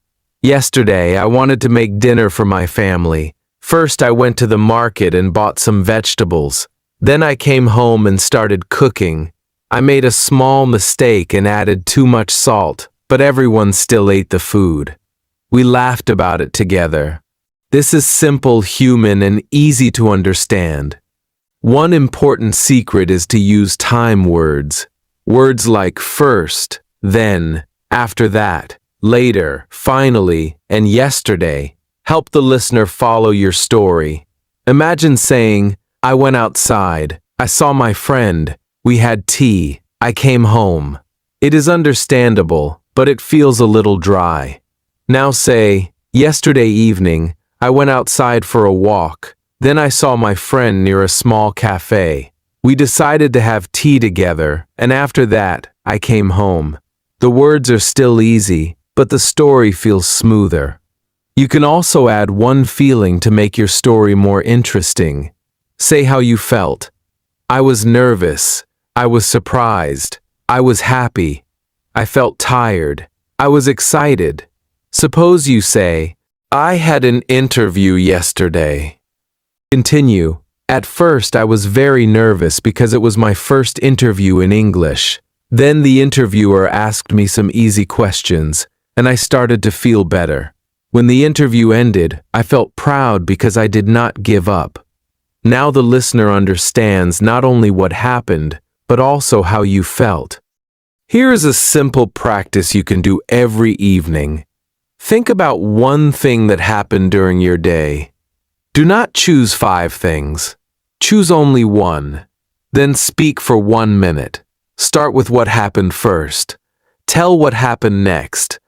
yesterday I wanted to make dinner for my family. First I went to the market and bought some vegetables. Then I came home and started cooking. I made a small mistake and added too much salt, but everyone still ate the food. We laughed about it together. This is simple, human, and easy to understand. One important secret is to use time words. Words like first, then, after that, later, finally, and yesterday help the listener follow your story. Imagine saying, "I went outside, I saw my friend, We had tea. I came home. It is understandable, but it feels a little dry. Now say, yesterday evening, I went outside for a walk. Then I saw my friend near a small cafe. We decided to have tea together, and after that, I came home. The words are still easy, but the story feels smoother. You can also add one feeling to make your story more interesting. Say how you felt. I was nervous. I was surprised. I was happy. I felt tired. I was excited. Suppose you say, I had an interview yesterday. Continue. At first, I was very nervous because it was my first interview in English. Then the interviewer asked me some easy questions, and I started to feel better. When the interview ended, I felt proud because I did not give up. Now the listener understands not only what happened, but also how you felt. Here is a simple practice you can do every evening. Think about one thing that happened during your day. Do not choose 5 things. Choose only one. Then speak for 1 minute. Start with what happened first. Tell what happened next.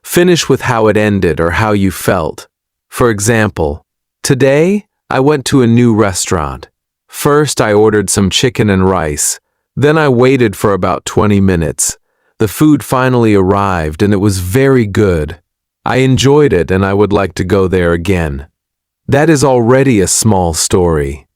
Finish with how it ended or how you felt. For example, today I went to a new restaurant. First I ordered some chicken and rice. Then I waited for about 20 minutes. The food finally arrived and it was very good. I enjoyed it and I would like to go there again. That is already a small story.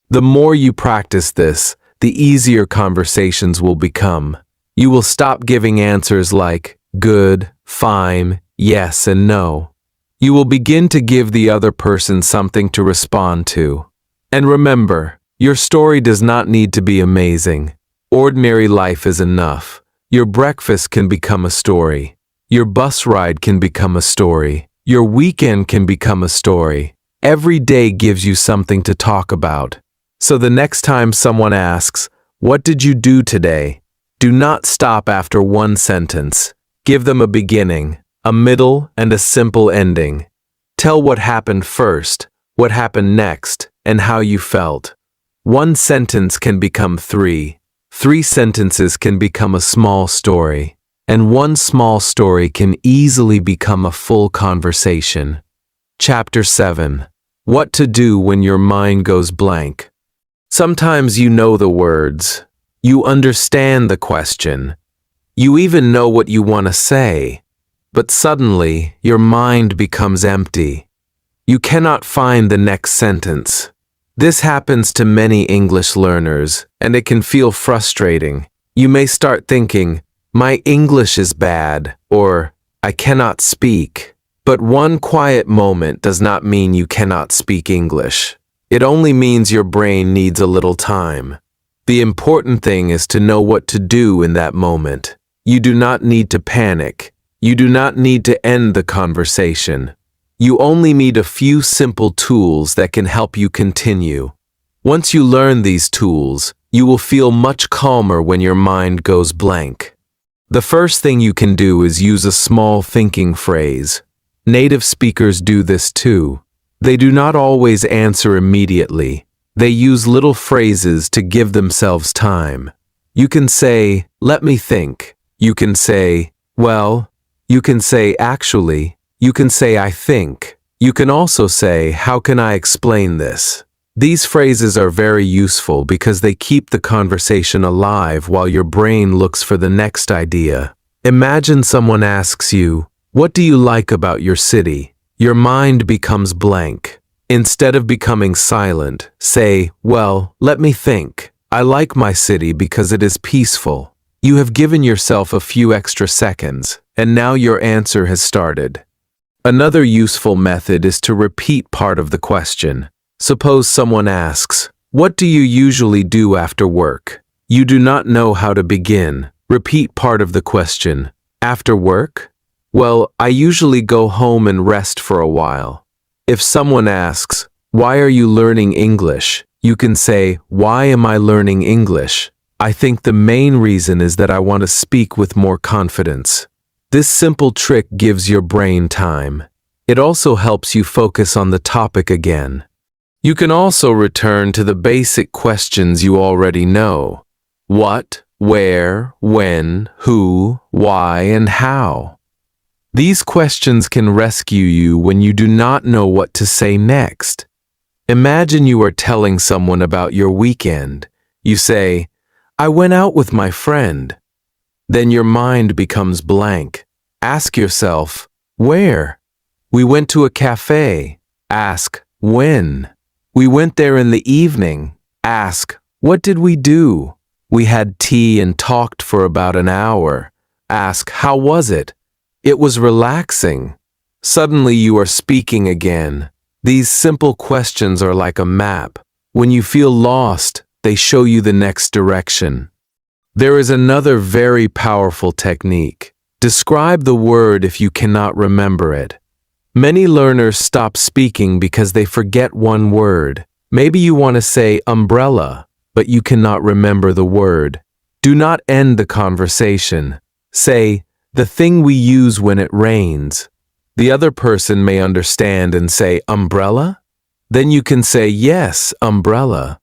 The more you practice this, the easier conversations will become. You will stop giving answers like good, fine, yes, and no. You will begin to give the other person something to respond to. And remember, your story does not need to be amazing. Ordinary life is enough. Your breakfast can become a story. Your bus ride can become a story. Your weekend can become a story. Every day gives you something to talk about. So the next time someone asks, "What did you do today?" do not stop after one sentence. Give them a beginning, a middle, and a simple ending. Tell what happened first, what happened next, and how you felt. One sentence can become 3. 3 sentences can become a small story. And one small story can easily become a full conversation. Chapter 7. What to do when your mind goes blank. Sometimes you know the words. You understand the question. You even know what you want to say. But suddenly, your mind becomes empty. You cannot find the next sentence. This happens to many English learners, and it can feel frustrating. You may start thinking, "My English is bad," or "I cannot speak." But one quiet moment does not mean you cannot speak English. It only means your brain needs a little time. The important thing is to know what to do in that moment. You do not need to panic. You do not need to end the conversation. You only need a few simple tools that can help you continue. Once you learn these tools, you will feel much calmer when your mind goes blank. The first thing you can do is use a small thinking phrase. Native speakers do this too. They do not always answer immediately. They use little phrases to give themselves time. You can say, "Let me think." You can say, "Well." You can say, "Actually." You can say, "I think." You can also say, "How can I explain this?" These phrases are very useful because they keep the conversation alive while your brain looks for the next idea. Imagine someone asks you, "What do you like about your city?" Your mind becomes blank. Instead of becoming silent, say, "Well, let me think. I like my city because it is peaceful." You have given yourself a few extra seconds, and now your answer has started. Another useful method is to repeat part of the question. Suppose someone asks, "What do you usually do after work?" You do not know how to begin. Repeat part of the question. "After work? Well, I usually go home and rest for a while." If someone asks, "Why are you learning English?" you can say, "Why am I learning English? I think the main reason is that I want to speak with more confidence." This simple trick gives your brain time. It also helps you focus on the topic again. You can also return to the basic questions you already know. what, where, when, who, why, and how. These questions can rescue you when you do not know what to say next. Imagine you are telling someone about your weekend. You say, "I went out with my friend." Then your mind becomes blank. Ask yourself, where? "We went to a cafe." Ask, when? "We went there in the evening." Ask, what did we do? "We had tea and talked for about an hour." Ask, how was it? "It was relaxing." Suddenly you are speaking again. These simple questions are like a map. When you feel lost, they show you the next direction. There is another very powerful technique. Describe the word if you cannot remember it. Many learners stop speaking because they forget one word. Maybe you want to say umbrella, but you cannot remember the word. Do not end the conversation. Say, "the thing we use when it rains." The other person may understand and say, "Umbrella?" Then you can say, "Yes, umbrella."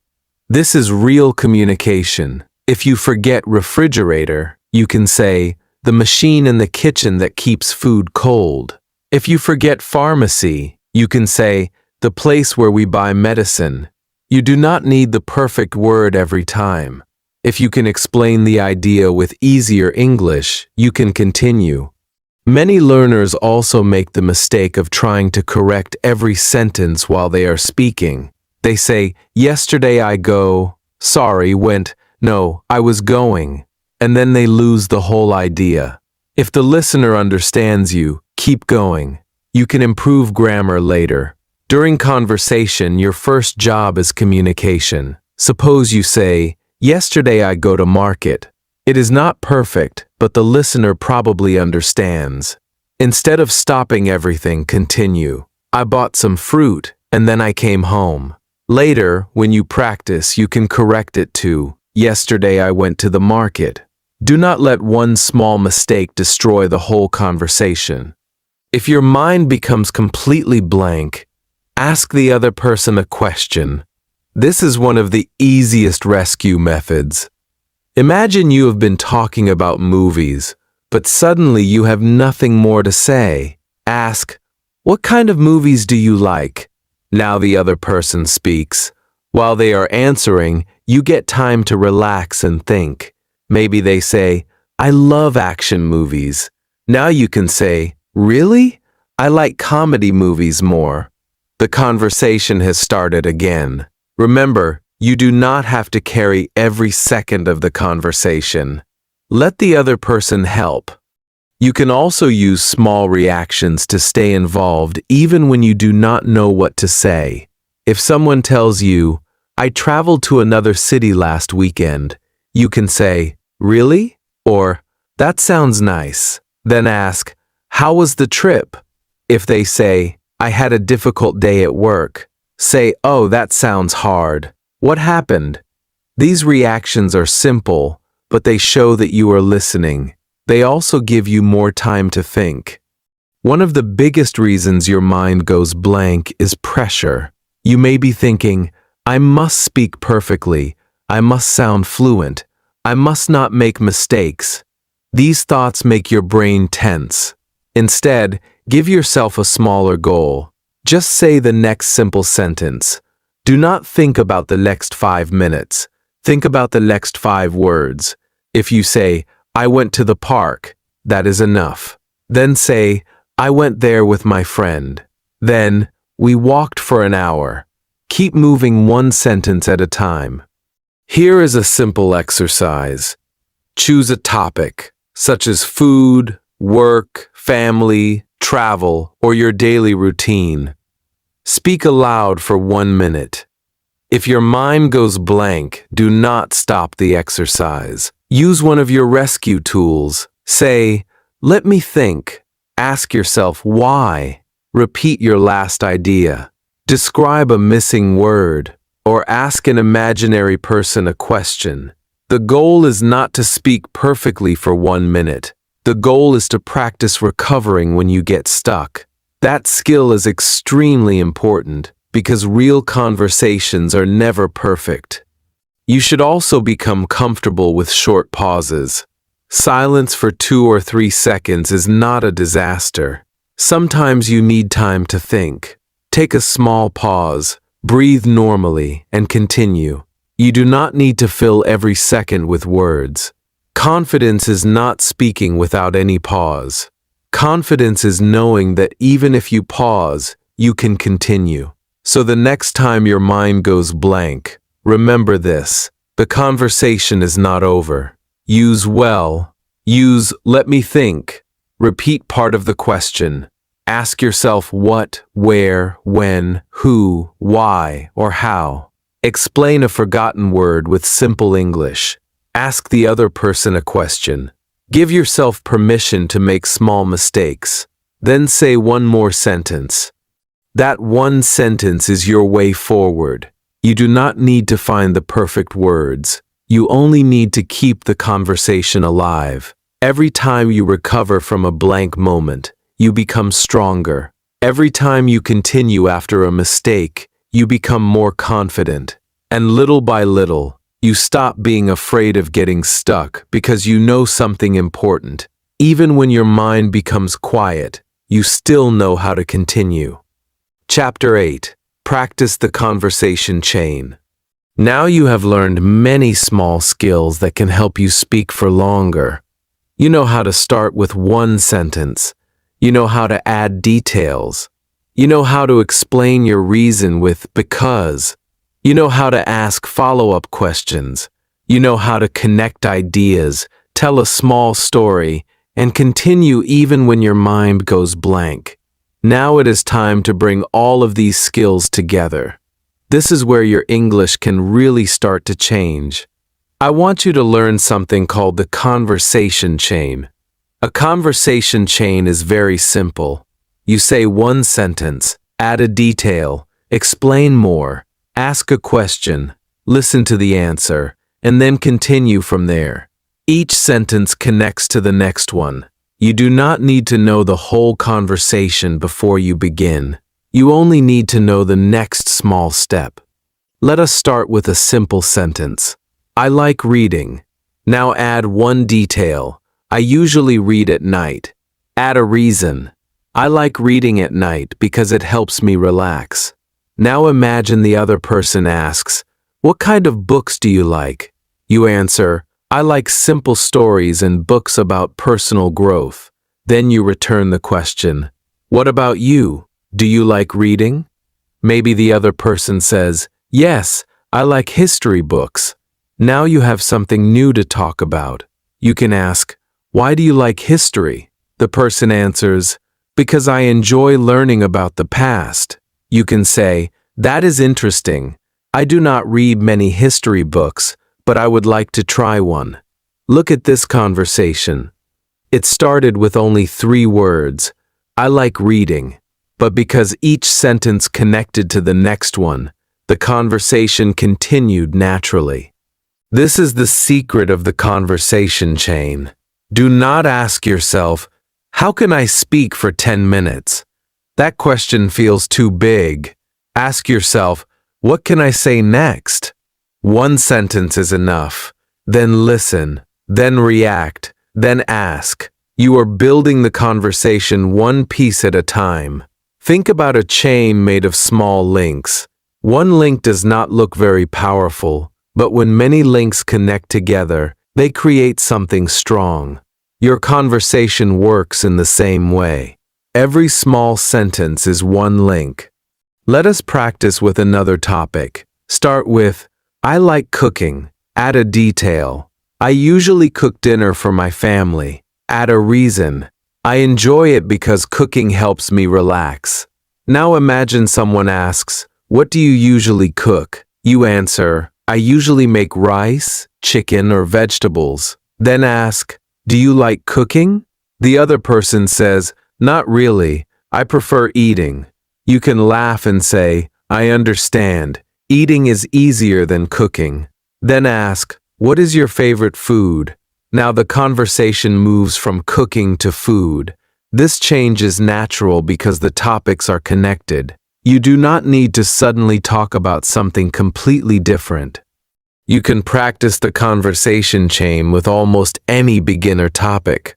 This is real communication. If you forget refrigerator, you can say, "the machine in the kitchen that keeps food cold." If you forget pharmacy, you can say, "the place where we buy medicine." You do not need the perfect word every time. If you can explain the idea with easier English, you can continue. Many learners also make the mistake of trying to correct every sentence while they are speaking. They say, "Yesterday I go," "sorry, went," "no, I was going," and then they lose the whole idea. If the listener understands you, keep going. You can improve grammar later. During conversation, your first job is communication. Suppose you say, "Yesterday I go to market." It is not perfect, but the listener probably understands. Instead of stopping everything, continue. "I bought some fruit, and then I came home." Later, when you practice, you can correct it to, "Yesterday I went to the market." Do not let one small mistake destroy the whole conversation. If your mind becomes completely blank, ask the other person a question. This is one of the easiest rescue methods. Imagine you have been talking about movies, but suddenly you have nothing more to say. Ask, "What kind of movies do you like?" Now the other person speaks. While they are answering, you get time to relax and think. Maybe they say, "I love action movies." Now you can say, "Really? I like comedy movies more." The conversation has started again. Remember, you do not have to carry every second of the conversation. Let the other person help. You can also use small reactions to stay involved even when you do not know what to say. If someone tells you, "I traveled to another city last weekend," you can say, "Really?" or "That sounds nice." Then ask, "How was the trip?" If they say, "I had a difficult day at work," say, "Oh, that sounds hard. What happened?" These reactions are simple, but they show that you are listening. They also give you more time to think. One of the biggest reasons your mind goes blank is pressure. You may be thinking, "I must speak perfectly. I must sound fluent. I must not make mistakes." These thoughts make your brain tense. Instead, give yourself a smaller goal. Just say the next simple sentence. Do not think about the next 5 minutes. Think about the next 5 words. If you say, "I went to the park," that is enough. Then say, "I went there with my friend." Then, "We walked for an hour." Keep moving one sentence at a time. Here is a simple exercise. Choose a topic, such as food, work, family, travel, or your daily routine. Speak aloud for 1 minute. If your mind goes blank, do not stop the exercise. Use one of your rescue tools. Say, "Let me think." Ask yourself why. Repeat your last idea. Describe a missing word, or ask an imaginary person a question. The goal is not to speak perfectly for 1 minute. The goal is to practice recovering when you get stuck. That skill is extremely important because real conversations are never perfect. You should also become comfortable with short pauses. Silence for 2 or 3 seconds is not a disaster. Sometimes you need time to think. Take a small pause, breathe normally, and continue. You do not need to fill every second with words. Confidence is not speaking without any pause. Confidence is knowing that even if you pause, you can continue. So the next time your mind goes blank, remember this: the conversation is not over. Use let me think. Repeat part of the question. Ask yourself what, where, when, who, why, or how. Explain a forgotten word with simple English. Ask the other person a question. Give yourself permission to make small mistakes. Then say one more sentence. That one sentence is your way forward. You do not need to find the perfect words. You only need to keep the conversation alive. Every time you recover from a blank moment, you become stronger. Every time you continue after a mistake, you become more confident. And little by little, you stop being afraid of getting stuck because you know something important. Even when your mind becomes quiet, you still know how to continue. Chapter 8. Practice the conversation chain. Now you have learned many small skills that can help you speak for longer. You know how to start with one sentence. You know how to add details. You know how to explain your reason with because. You know how to ask follow-up questions. You know how to connect ideas, tell a small story, and continue even when your mind goes blank. Now it is time to bring all of these skills together. This is where your English can really start to change. I want you to learn something called the conversation chain. A conversation chain is very simple. You say one sentence, add a detail, explain more, ask a question, listen to the answer, and then continue from there. Each sentence connects to the next one. You do not need to know the whole conversation before you begin. You only need to know the next small step. Let us start with a simple sentence. I like reading. Now add one detail. I usually read at night. Add a reason. I like reading at night because it helps me relax. Now imagine the other person asks, "What kind of books do you like?" You answer, "I like simple stories and books about personal growth." Then you return the question, "What about you? Do you like reading?" Maybe the other person says, "Yes, I like history books." Now you have something new to talk about. You can ask, "Why do you like history?" The person answers, "Because I enjoy learning about the past." You can say, "That is interesting. I do not read many history books, but I would like to try one." Look at this conversation. It started with only 3 words. I like reading. But because each sentence connected to the next one, the conversation continued naturally. This is the secret of the conversation chain. Do not ask yourself, "How can I speak for 10 minutes?" That question feels too big. Ask yourself, "What can I say next?" One sentence is enough. Then listen, then react, then ask. You are building the conversation one piece at a time. Think about a chain made of small links. One link does not look very powerful, but when many links connect together, they create something strong. Your conversation works in the same way. Every small sentence is one link. Let us practice with another topic. Start with, I like cooking. Add a detail. I usually cook dinner for my family. Add a reason. I enjoy it because cooking helps me relax. Now imagine someone asks, what do you usually cook? You answer, I usually make rice, chicken, or vegetables. Then ask, do you like cooking? The other person says, not really. I prefer eating. You can laugh and say, I understand. Eating is easier than cooking. Then ask, what is your favorite food? Now the conversation moves from cooking to food. This change is natural because the topics are connected. You do not need to suddenly talk about something completely different. You can practice the conversation chain with almost any beginner topic.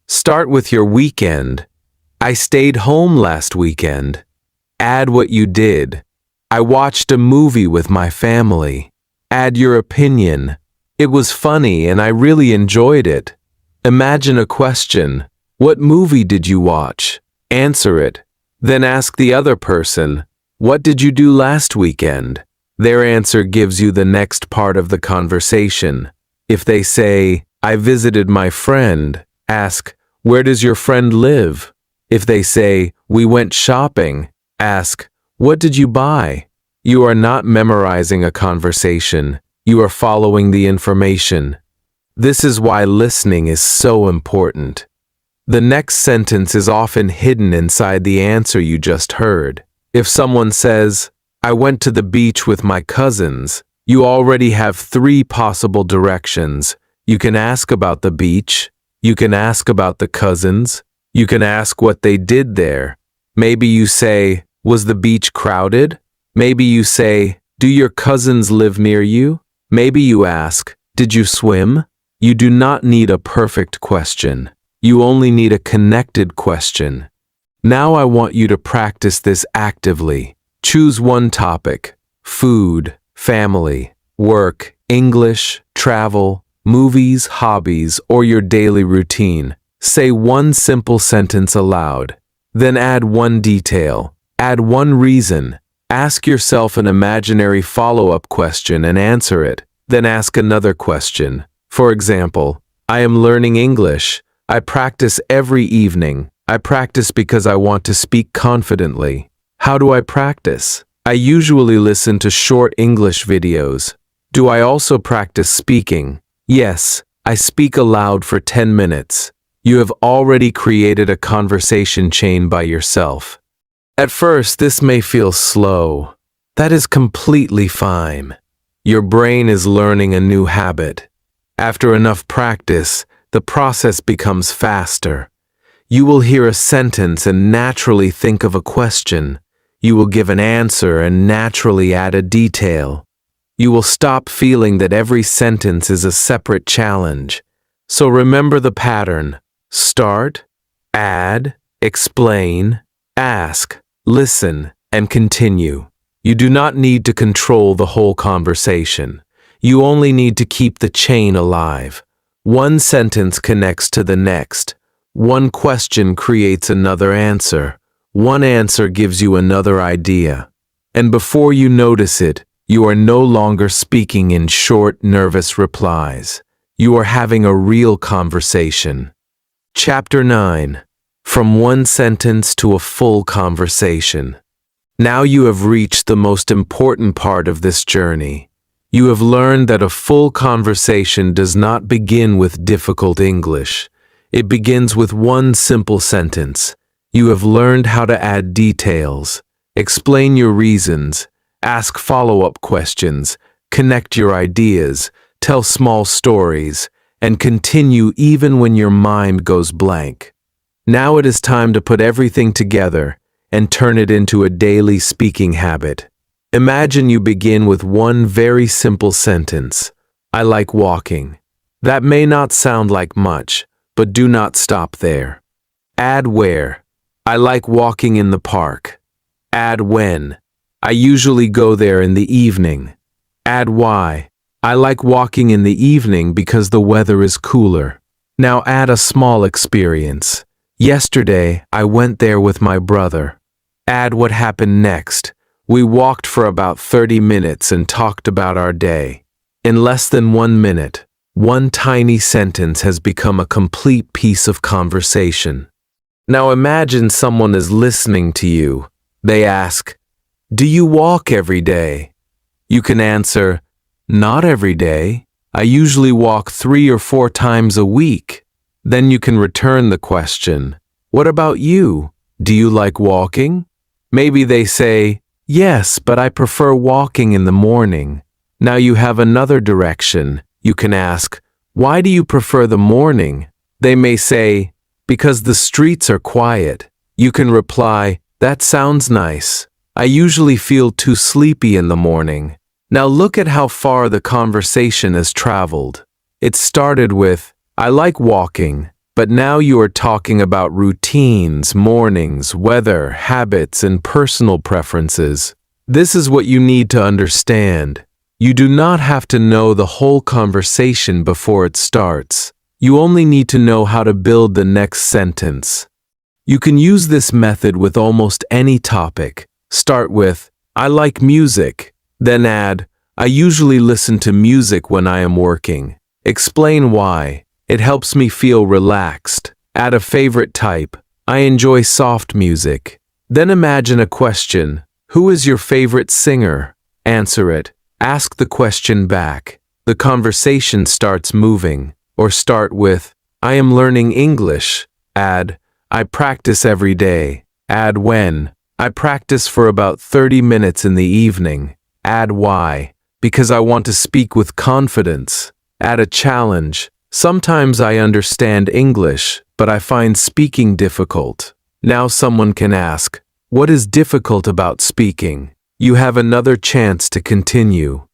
Start with your weekend. I stayed home last weekend. Add what you did. I watched a movie with my family. Add your opinion. It was funny and I really enjoyed it. Imagine a question. What movie did you watch? Answer it. Then ask the other person, what did you do last weekend? Their answer gives you the next part of the conversation. If they say, I visited my friend, ask, where does your friend live? If they say, we went shopping, ask, what did you buy? You are not memorizing a conversation. You are following the information. This is why listening is so important. The next sentence is often hidden inside the answer you just heard. If someone says, I went to the beach with my cousins, you already have 3 possible directions. You can ask about the beach. You can ask about the cousins. You can ask what they did there. Maybe you say, was the beach crowded? Maybe you say, do your cousins live near you? Maybe you ask, did you swim? You do not need a perfect question. You only need a connected question. Now I want you to practice this actively. Choose one topic: food, family, work, English, travel, movies, hobbies, or your daily routine. Say one simple sentence aloud. Then add one detail. Add one reason. Ask yourself an imaginary follow-up question and answer it. Then ask another question. For example, I am learning English. I practice every evening. I practice because I want to speak confidently. How do I practice? I usually listen to short English videos. Do I also practice speaking? Yes, I speak aloud for 10 minutes. You have already created a conversation chain by yourself. At first, this may feel slow. That is completely fine. Your brain is learning a new habit. After enough practice, the process becomes faster. You will hear a sentence and naturally think of a question. You will give an answer and naturally add a detail. You will stop feeling that every sentence is a separate challenge. So remember the pattern. Start, add, explain, ask, listen, and continue. You do not need to control the whole conversation. You only need to keep the chain alive. One sentence connects to the next. One question creates another answer. One answer gives you another idea. And before you notice it, you are no longer speaking in short, nervous replies. You are having a real conversation. Chapter 9. From one sentence to a full conversation. Now you have reached the most important part of this journey. You have learned that a full conversation does not begin with difficult English. It begins with one simple sentence. You have learned how to add details, explain your reasons, ask follow-up questions, connect your ideas, tell small stories, and continue even when your mind goes blank. Now it is time to put everything together and turn it into a daily speaking habit. Imagine you begin with one very simple sentence. I like walking. That may not sound like much, but do not stop there. Add where. I like walking in the park. Add when. I usually go there in the evening. Add why. I like walking in the evening because the weather is cooler. Now add a small experience. Yesterday, I went there with my brother. Add what happened next. We walked for about 30 minutes and talked about our day. In less than 1 minute, one tiny sentence has become a complete piece of conversation. Now imagine someone is listening to you. They ask, do you walk every day? You can answer, not every day. I usually walk 3 or 4 times a week. Then you can return the question, what about you? Do you like walking? Maybe they say, yes, but I prefer walking in the morning. Now you have another direction. You can ask, why do you prefer the morning? They may say, because the streets are quiet. You can reply, that sounds nice. I usually feel too sleepy in the morning. Now look at how far the conversation has traveled. It started with, I like walking, but now you are talking about routines, mornings, weather, habits, and personal preferences. This is what you need to understand. You do not have to know the whole conversation before it starts. You only need to know how to build the next sentence. You can use this method with almost any topic. Start with, I like music. Then add, I usually listen to music when I am working. Explain why. It helps me feel relaxed. Add a favorite type. I enjoy soft music. Then imagine a question. Who is your favorite singer? Answer it. Ask the question back. The conversation starts moving. Or start with, I am learning English. Add, I practice every day. Add when. I practice for about 30 minutes in the evening. Add why. Because I want to speak with confidence. Add a challenge. Sometimes I understand English, but I find speaking difficult. Now someone can ask, what is difficult about speaking? You have another chance to continue.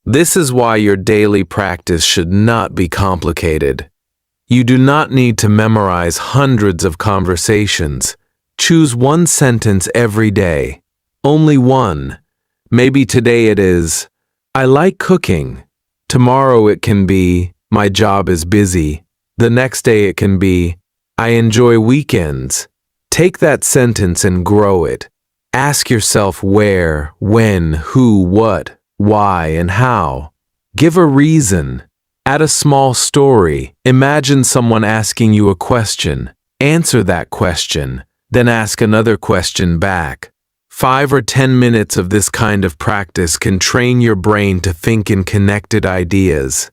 This is why your daily practice should not be complicated. You do not need to memorize hundreds of conversations. Choose one sentence every day. Only one. Maybe today it is, I like cooking. Tomorrow it can be, my job is busy. The next day it can be, I enjoy weekends. Take that sentence and grow it. Ask yourself where, when, who, what, why, and how. Give a reason. Add a small story. Imagine someone asking you a question. Answer that question. Then ask another question back. 5 or 10 minutes of this kind of practice can train your brain to think in connected ideas.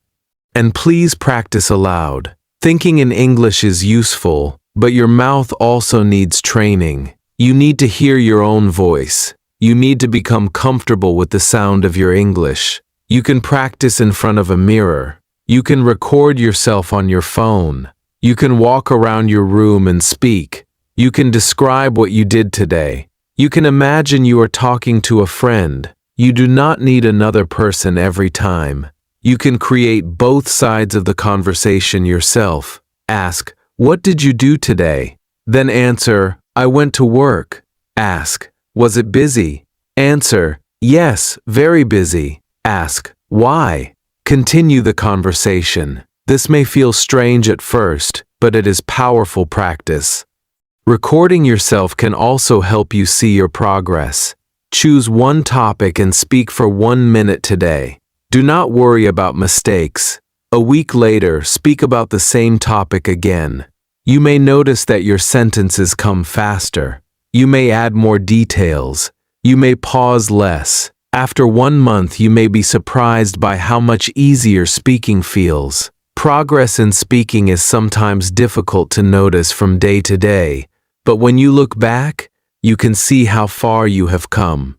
And please practice aloud. Thinking in English is useful, but your mouth also needs training. You need to hear your own voice. You need to become comfortable with the sound of your English. You can practice in front of a mirror. You can record yourself on your phone. You can walk around your room and speak. You can describe what you did today. You can imagine you are talking to a friend. You do not need another person every time. You can create both sides of the conversation yourself. Ask, what did you do today? Then answer, I went to work. Ask, was it busy? Answer, yes, very busy. Ask, why? Continue the conversation. This may feel strange at first, but it is powerful practice. Recording yourself can also help you see your progress. Choose one topic and speak for 1 minute today. Do not worry about mistakes. A week later, speak about the same topic again. You may notice that your sentences come faster. You may add more details. You may pause less. After 1 month, you may be surprised by how much easier speaking feels. Progress in speaking is sometimes difficult to notice from day to day, but when you look back, you can see how far you have come.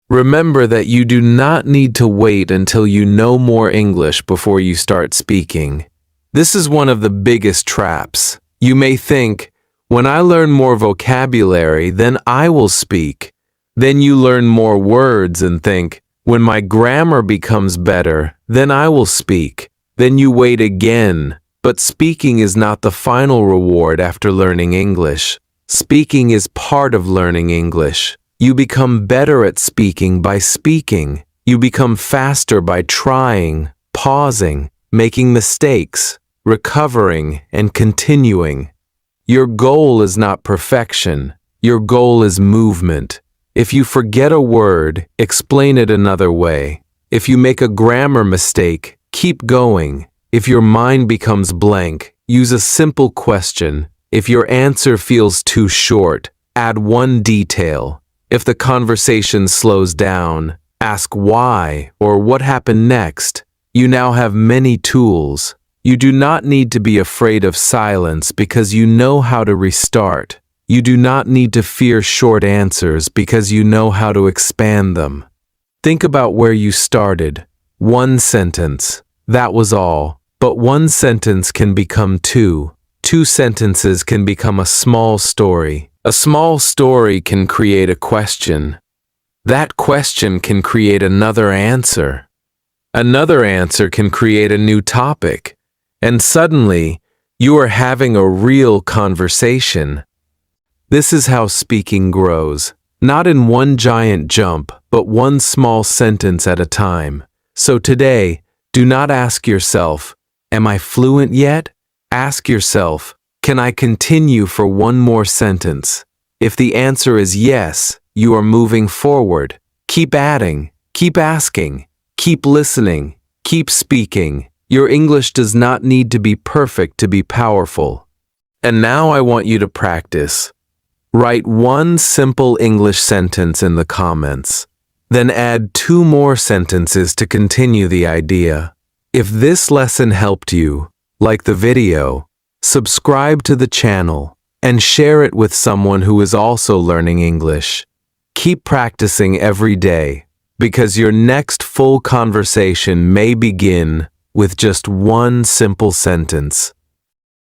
Remember that you do not need to wait until you know more English before you start speaking. This is one of the biggest traps. You may think, when I learn more vocabulary, then I will speak. Then you learn more words and think, when my grammar becomes better, then I will speak. Then you wait again, but speaking is not the final reward after learning English. Speaking is part of learning English. You become better at speaking by speaking. You become faster by trying, pausing, making mistakes, recovering, and continuing. Your goal is not perfection. Your goal is movement. If you forget a word, explain it another way. If you make a grammar mistake, keep going. If your mind becomes blank, use a simple question. If your answer feels too short, add one detail. If the conversation slows down, ask why or what happened next. You now have many tools. You do not need to be afraid of silence because you know how to restart. You do not need to fear short answers because you know how to expand them. Think about where you started. 1 sentence. That was all. But 1 sentence can become 2. 2 sentences can become a small story. A small story can create a question. That question can create another answer. Another answer can create a new topic. And suddenly, you are having a real conversation. This is how speaking grows, not in one giant jump, but one small sentence at a time. So today, do not ask yourself, am I fluent yet? Ask yourself, can I continue for one more sentence? If the answer is yes, you are moving forward. Keep adding, keep asking, keep listening, keep speaking. Your English does not need to be perfect to be powerful. And now I want you to practice. Write one simple English sentence in the comments. Then add 2 more sentences to continue the idea. If this lesson helped you, like the video, subscribe to the channel and share it with someone who is also learning English. Keep practicing every day, because your next full conversation may begin with just one simple sentence.